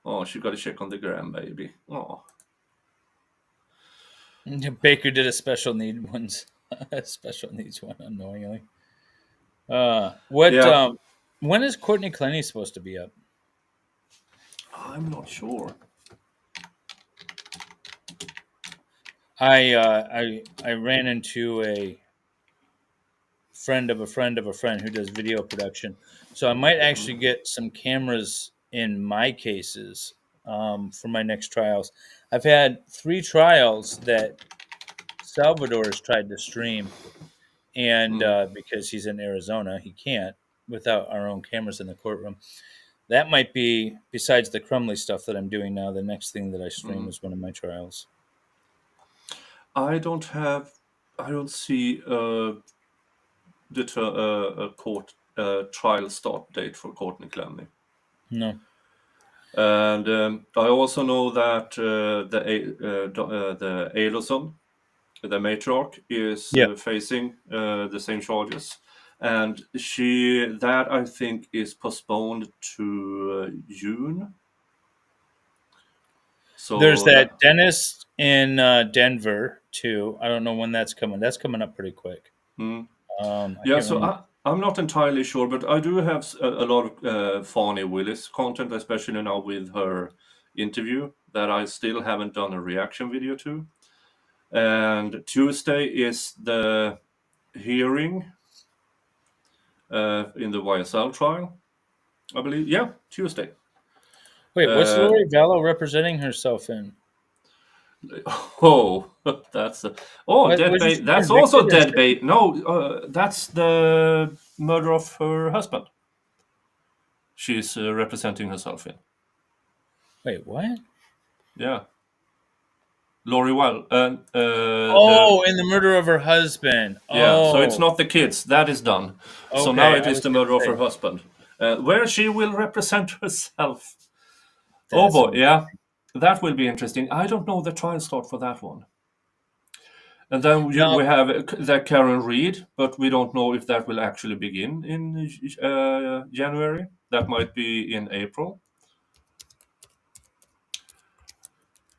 Oh, she got to check on the gram, baby. Oh, Baker did a special special needs one unknowingly. What? yeah. When is Courtney Clenny supposed to be up? I'm not sure. I ran into a friend of a friend of a friend who does video production, so I might actually get some cameras in my cases for my next trials. I've had 3 trials that Salvador has tried to stream, and Mm, because he's in Arizona, he can't without our own cameras in the courtroom. That might be, besides the Crumley stuff that I'm doing now, the next thing that I stream mm. is one of my trials. I don't have. I don't see a court trial start date for Courtney Clemmy. No. And I also know that the Aloson, the matriarch, is Yeah. facing the same charges, and that I think is postponed to June. There's So that dentist in Denver too. I don't know when that's coming. That's coming up pretty quick. mm, I yeah. can't So remember. I'm not entirely sure, but I do have a lot of Fani Willis content, especially now with her interview that I still haven't done a reaction video to. And Tuesday is the hearing in the YSL trial, I believe. Yeah, Tuesday. Wait, what's Uh, Lori Vallow representing herself in? oh, that's dead Wasn't bait. she That's convicted also and dead sentenced? bait. No, that's the murder of her husband. She's representing herself in. Wait, what? Yeah, Lori Well, the Oh, in the murder of her husband. yeah. So it's Oh, not the kids. That is done. So now okay. it I is was the gonna murder of say her husband, where she will represent herself. Oh that's boy, amazing. yeah, that will be interesting. I don't know the trial start for that one. And then Now, we have that Karen Reed, but we don't know if that will actually begin in January. That might be in April.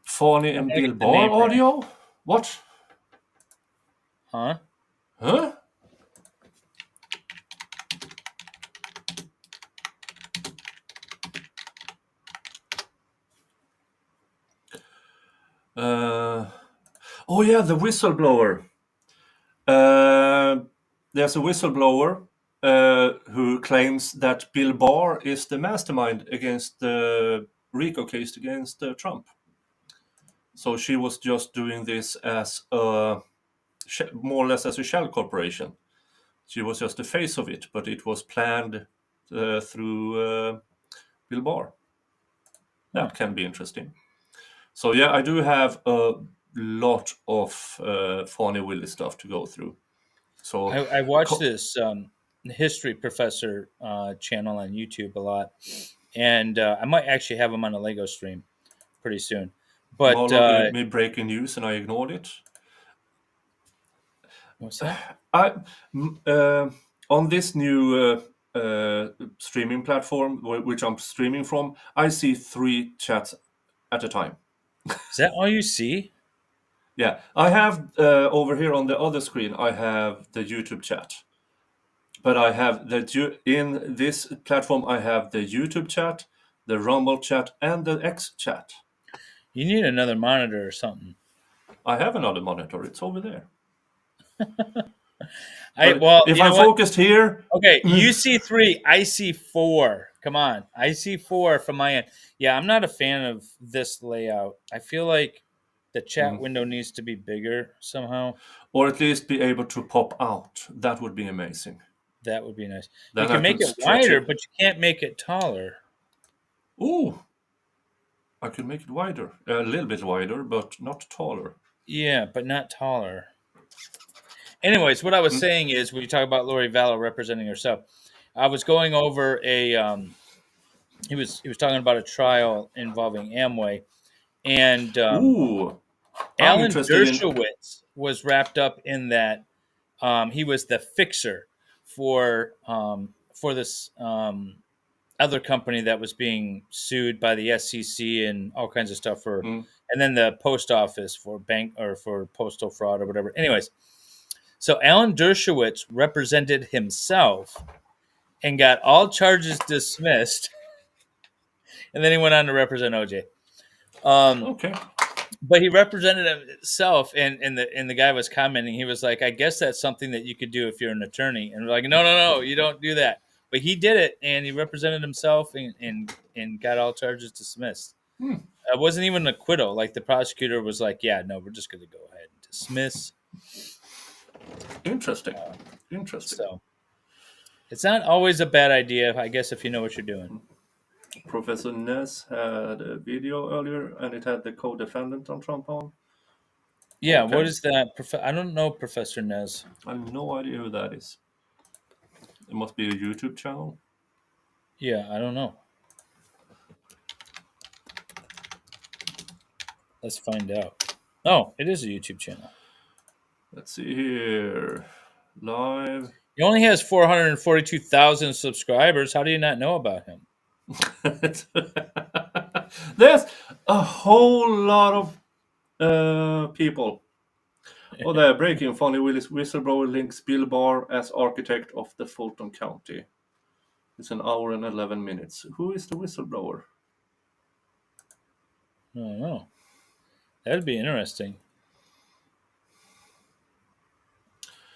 Fawny I and gotta Bill get the Barr name right. audio? What? Huh? Huh? Uh, oh yeah, the whistleblower. There's a whistleblower who claims that Bill Barr is the mastermind against the RICO case against Trump. So she was just doing this as more or less as a shell corporation. She was just the face of it, but it was planned through Bill Barr. Huh. That can be interesting. So yeah, I do have a lot of Fawny Willis stuff to go through. So I watched this history professor channel on YouTube a lot, and I might actually have him on a Lego stream pretty soon. But Marlon gave me breaking news and I ignored it. what's that? I on this new streaming platform which I'm streaming from, I see 3 chats at a time. Is that all you see? Yeah, I have over here on the other screen. I have the YouTube chat, but I have in this platform. I have the YouTube chat, the Rumble chat, and the X chat. You need another monitor or something. I have another monitor. It's over there. I But well, if you I'm know what? focused here, Okay, you see 3, I see 4. Come on, I see 4 from my end. Yeah, I'm not a fan of this layout. I feel like the chat window needs to be bigger somehow. or at least be able to pop out, that would be amazing. That would be nice. You Then I can make could it stretch wider, it. but you can't make it taller. Ooh, I could make it wider, a little bit wider, but not taller. Yeah, but not taller. Anyways, what I was saying is, when you talk about Lori Vallow representing herself, I was going over a. He was talking about a trial involving Amway, and Ooh, I'm Alan interested in. Dershowitz was wrapped up in that. He was the fixer for this other company that was being sued by the SEC and all kinds of stuff for, Mm, and then the post office for bank or for postal fraud or whatever. Anyways, so Alan Dershowitz represented himself and got all charges dismissed, and then he went on to represent OJ. okay. But he represented himself, and the guy was commenting. He was like, "I guess that's something that you could do if you're an attorney." And we're like, "No, no, no, you don't do that." But he did it, and he represented himself, and got all charges dismissed. Hmm, It wasn't even an acquittal. Like the prosecutor was like, "Yeah, no, we're just going to go ahead and dismiss." interesting. Interesting. So it's not always a bad idea, I guess, if you know what you're doing. Professor Ness had a video earlier, and it had the co-defendant on Trump on. Yeah, what Okay, is that? I don't know, Professor Nez. I have no idea who that is. It must be a YouTube channel. Yeah, I don't know. Let's find out. Oh, it is a YouTube channel. Let's see here. Live. He only has 442,000 subscribers. How do you not know about him? There's a whole lot of people. Oh, they're breaking. Fonnie Willis whistleblower links Bill Barr as architect of the Fulton County. It's an hour and 11 minutes. Who is the whistleblower? I don't know. That'd be interesting.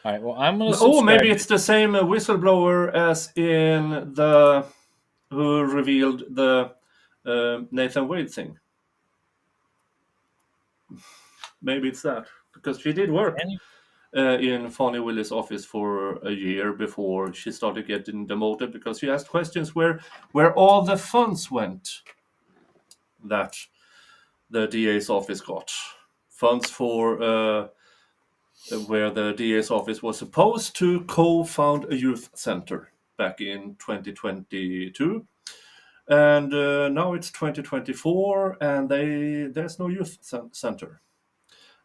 All right. Well, I'm going to subscribe. Oh, maybe it's the same whistleblower as in the who revealed the Nathan Wade thing. Maybe it's that, because she did work in Fonnie Willis' office for a year before she started getting demoted, because she asked questions where all the funds went that the DA's office got. Funds for where the DA's office was supposed to co-found a youth center back in 2022. And now it's 2024, and there's no youth center.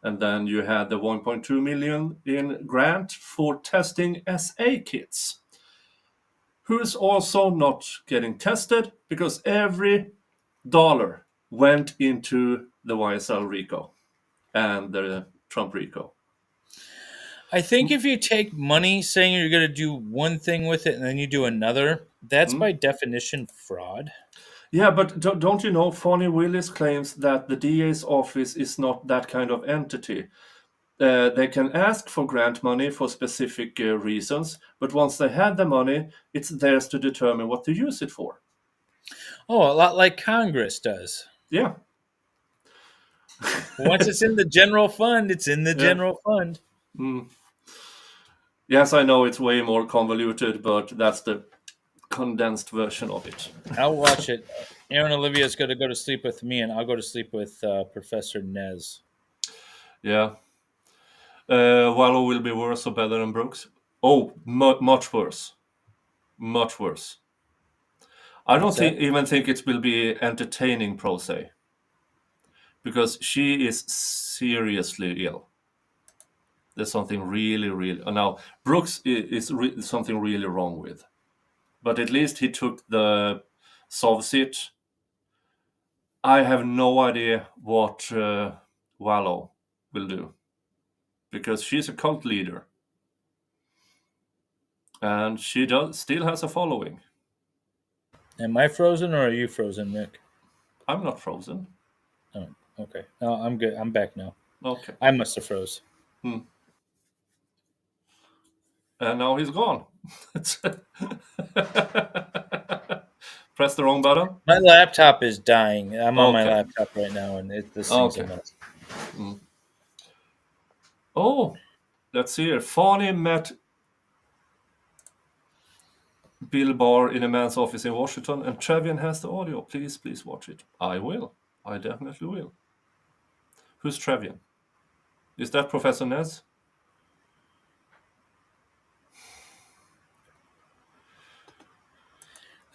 And then you had the 1.2 million in grant for testing SA kits, who's also not getting tested because every dollar went into the YSL RICO and the Trump RICO. I think if you take money saying you're going to do one thing with it and then you do another, that's by definition fraud. Yeah, but don't you know, Fonnie Willis claims that the DA's office is not that kind of entity. They can ask for grant money for specific reasons, but once they have the money, it's theirs to determine what to use it for. Oh, a lot like Congress does. Yeah. Once it's in the general fund, it's in the general fund. Yes, I know it's way more convoluted, but that's the condensed version of it. I'll watch it. Aaron Olivia's going to go to sleep with me, and I'll go to sleep with Professor Nez. Yeah. Wallow will be worse or better than Brooks? Oh, much worse. Much worse. I don't even think it will be entertaining, pro se. Because she is seriously ill. There's something really... Now, Brooks is something really wrong with. But at least he took the Sovsit. I have no idea what Wallow will do. Because she's a cult leader. And she still has a following. Am I frozen or are you frozen, Nick? I'm not frozen. Oh, okay. No, I'm good. I'm back now. Okay. I must have froze. And now he's gone. Press the wrong button. My laptop is dying. I'm on my laptop right now, and this thing's a mess. Oh, let's see here. Fonnie met Bill Barr in a man's office in Washington, and Trevian has the audio. Please watch it. I will. I definitely will. Who's Trevian? Is that Professor Nez?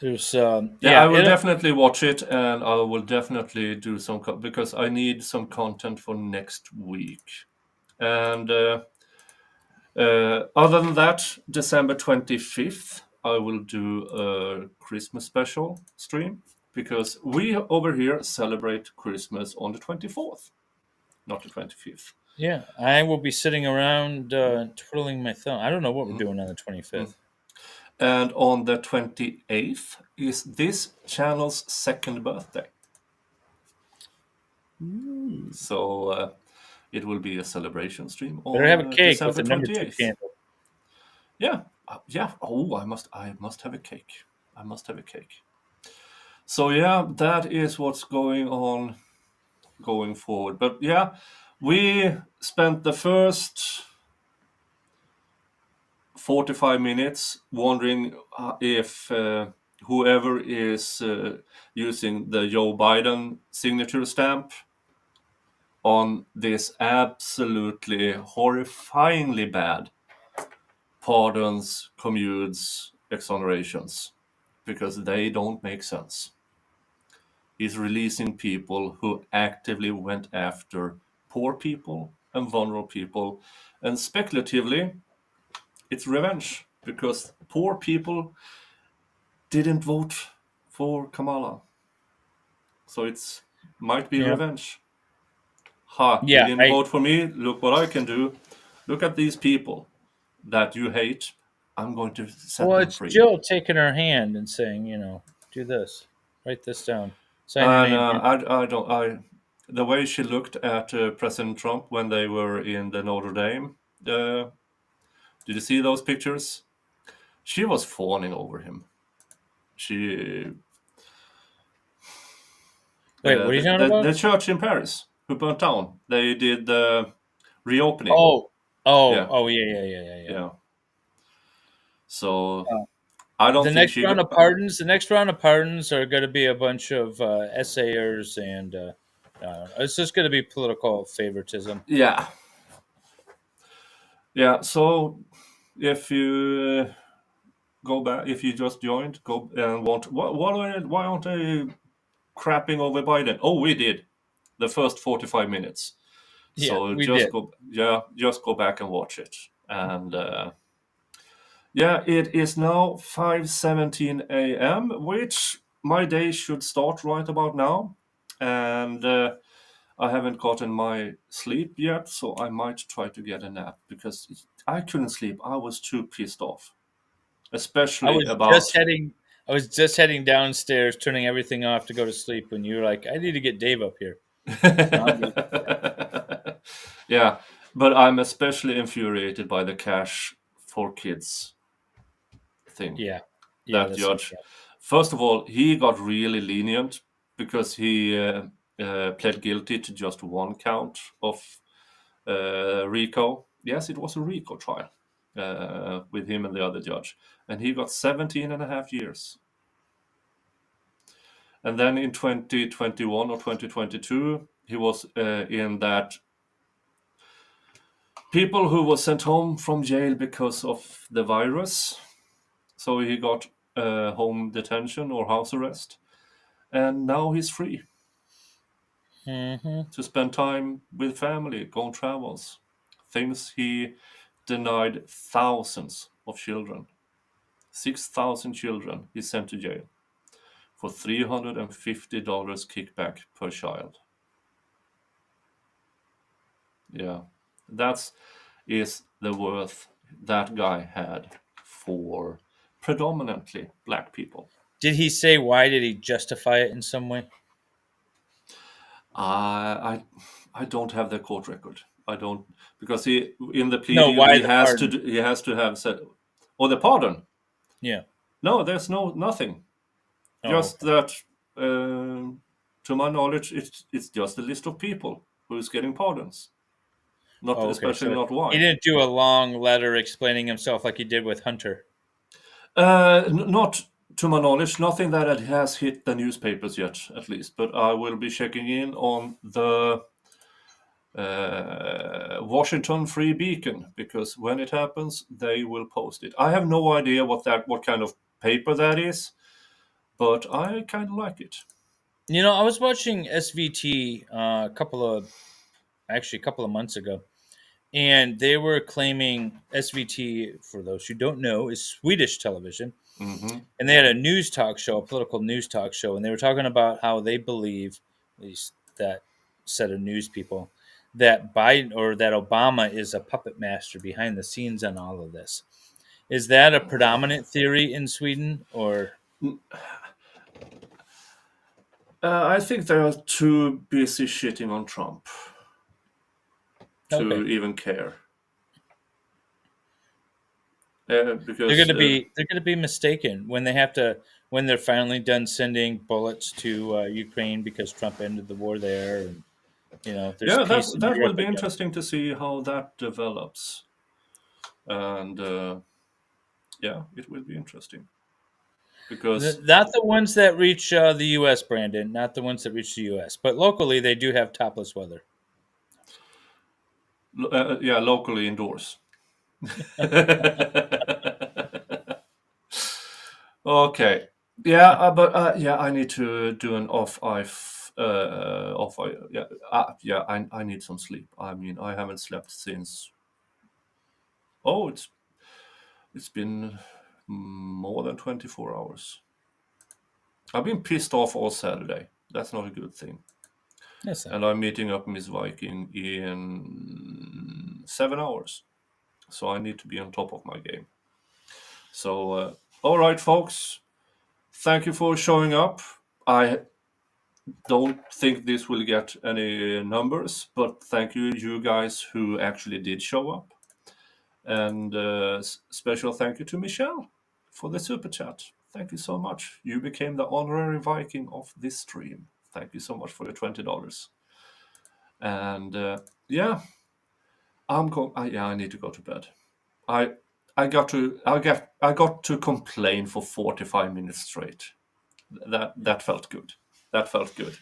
There's I will definitely watch it, and I will definitely do some because I need some content for next week. And other than that, December 25th, I will do a Christmas special stream because we over here celebrate Christmas on the 24th, not the 25th. Yeah, I will be sitting around twiddling my thumb. I don't know what we're doing on the 25th. And on the 28th is this channel's second birthday. So it will be a celebration stream on Better have a cake December with the number 2 28th. candle. Yeah. Oh, I must have a cake. I must have a cake. So yeah, that is what's going on going forward. But yeah, we spent the first 45 minutes wondering if whoever is using the Joe Biden signature stamp on this absolutely horrifyingly bad pardons, commutes, exonerations, because they don't make sense. He's releasing people who actively went after poor people and vulnerable people, and speculatively, it's revenge because poor people didn't vote for Kamala. So might be revenge. You didn't vote for me. Look what I can do. Look at these people that you hate. I'm going to set Well, them it's free. Jill taking her hand and saying, do this, write this down, sign your And name here. I don't the way she looked at President Trump when they were in the Notre Dame. Did you see those pictures? She was fawning over him. She Wait, what are you talking about? the church in Paris who burnt down. They did the reopening. Oh, oh, Yeah, oh, yeah. yeah. So Uh, I don't the think next she. round of pardons, the next round of pardons are going to be a bunch of essayers, and it's just going to be political favoritism. Yeah, yeah. So if you go back, if you just joined, go and want why aren't they crapping over Biden? Oh, we did the first 45 minutes. Yeah, So we did. just go back and watch it. And yeah, it is now 5:17 a.m., which my day should start right about now. And I haven't gotten my sleep yet, so I might try to get a nap because I couldn't sleep. I was too pissed off, I especially was just about. heading. I was just heading downstairs, turning everything off to go to sleep when you were like, "I need to get Dave up here." So now I'm gonna- Yeah, but I'm especially infuriated by the cash for kids thing. yeah, yeah, That that's not judge, bad. first of all, he got really lenient because he pled guilty to just one count of RICO. Yes, it was a RICO trial with him and the other judge, and he got 17 and a half years. And then in 2021 or 2022, he was in that people who was sent home from jail because of the virus. So he got home detention or house arrest, and now he's free Hmm. to spend time with family, go on travels, things he denied thousands of children. 6,000 children he sent to jail for $350 kickback per child. Yeah, that's is the worth that guy had for predominantly black people. Did he say why? Did he justify it in some way? I I don't have the court record. I don't because he in the plea No, deal why the pardon? he has to have said or the pardon. Yeah. No, there's nothing. Oh, Just okay. that, to my knowledge, it's just a list of people who is getting pardons. Not Oh, okay. especially So not he why. didn't do a long letter explaining himself like he did with Hunter. Not to my knowledge, nothing that it has hit the newspapers yet, at least. But I will be checking in on the Washington Free Beacon because when it happens, they will post it. I have no idea what kind of paper that is, but I kind of like it. I was watching SVT a couple of months ago, and they were claiming SVT, for those who don't know, is Swedish television, Hmm. and they had a news talk show, a political news talk show, and they were talking about how they believe, at least that set of news people, that Biden or that Obama is a puppet master behind the scenes on all of this. Is that a predominant theory in Sweden, or I think they are too busy shitting on Trump okay? to even care. They're Because going to be they're going to be mistaken when they have to when they're finally done sending bullets to Ukraine because Trump ended the war there, and there's yeah, peace in that will Europe be again. interesting to see how that develops, and yeah, it will be interesting because Not the ones that reach the U.S., Brandon. Not the ones that reach the U.S., but locally they do have topless weather. yeah, locally indoors. Okay. Yeah, but yeah, I need to do an yeah, yeah, I need some sleep. I mean, I haven't slept since. Oh, it's been more than 24 hours. I've been pissed off all Saturday. That's not a good thing. That's not And good. I'm meeting up Miss Viking in 7 hours. So I need to be on top of my game. So, all right, folks. Thank you for showing up. I don't think this will get any numbers, but thank you guys who actually did show up. And special thank you to Michelle for the super chat. Thank you so much. You became the honorary Viking of this stream. Thank you so much for your $20. And yeah, I need to go to bed. I got to complain for 45 minutes straight. That felt good. That felt good.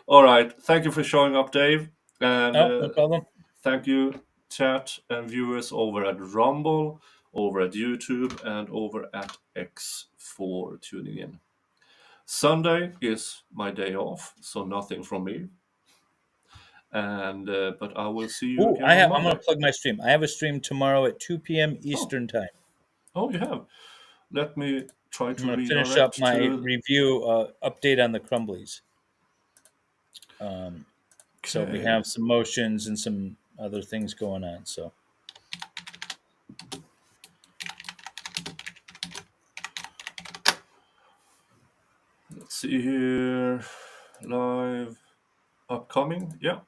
All right. Thank you for showing up, Dave. And No problem. thank you, chat and viewers over at Rumble, over at YouTube, and over at X for tuning in. Sunday is my day off, so nothing from me. And but I will see you again on I'm Monday. going to plug my stream. I have a stream tomorrow at 2 p.m. Eastern time. Oh, you have. Let me try to I'm going to redirect finish up my to... review update on the Crumblies. So we have some motions and some other things going on. So let's see here. Live upcoming. Yeah.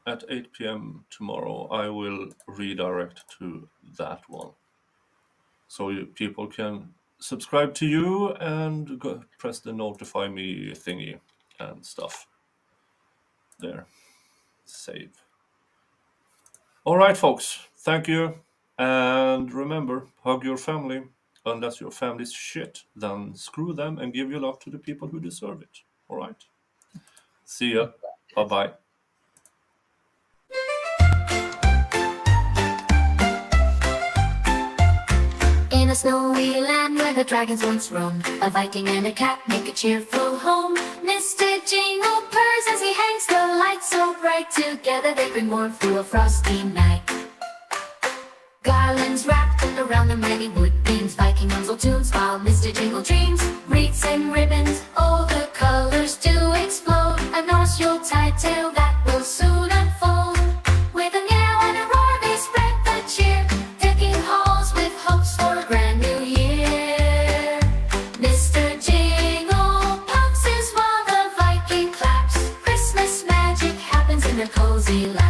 At 8 p.m. tomorrow, I will redirect to that one. So people can subscribe to you and press the notify me thingy and stuff. There. Save. All right, folks. Thank you. And remember, hug your family. Unless your family's shit, then screw them and give your love to the people who deserve it. All right? See ya. Bye-bye. In a snowy land where the dragons once roamed, a Viking and a cat make a cheerful home. Mr. Jingle purrs as he hangs the lights so bright. Together they bring warmth through a frosty night. Garlands wrapped around the many wood beams, Viking rumble tunes while Mr. Jingle dreams. Wreaths and ribbons, all the colors do explode. A Norse Yuletide tale that will soon unfold. With a yell and a roar they spread the cheer, decking halls with hopes for a grand new year. Mr. Jingle pumps his while the Viking claps. Christmas magic happens in their cozy lap.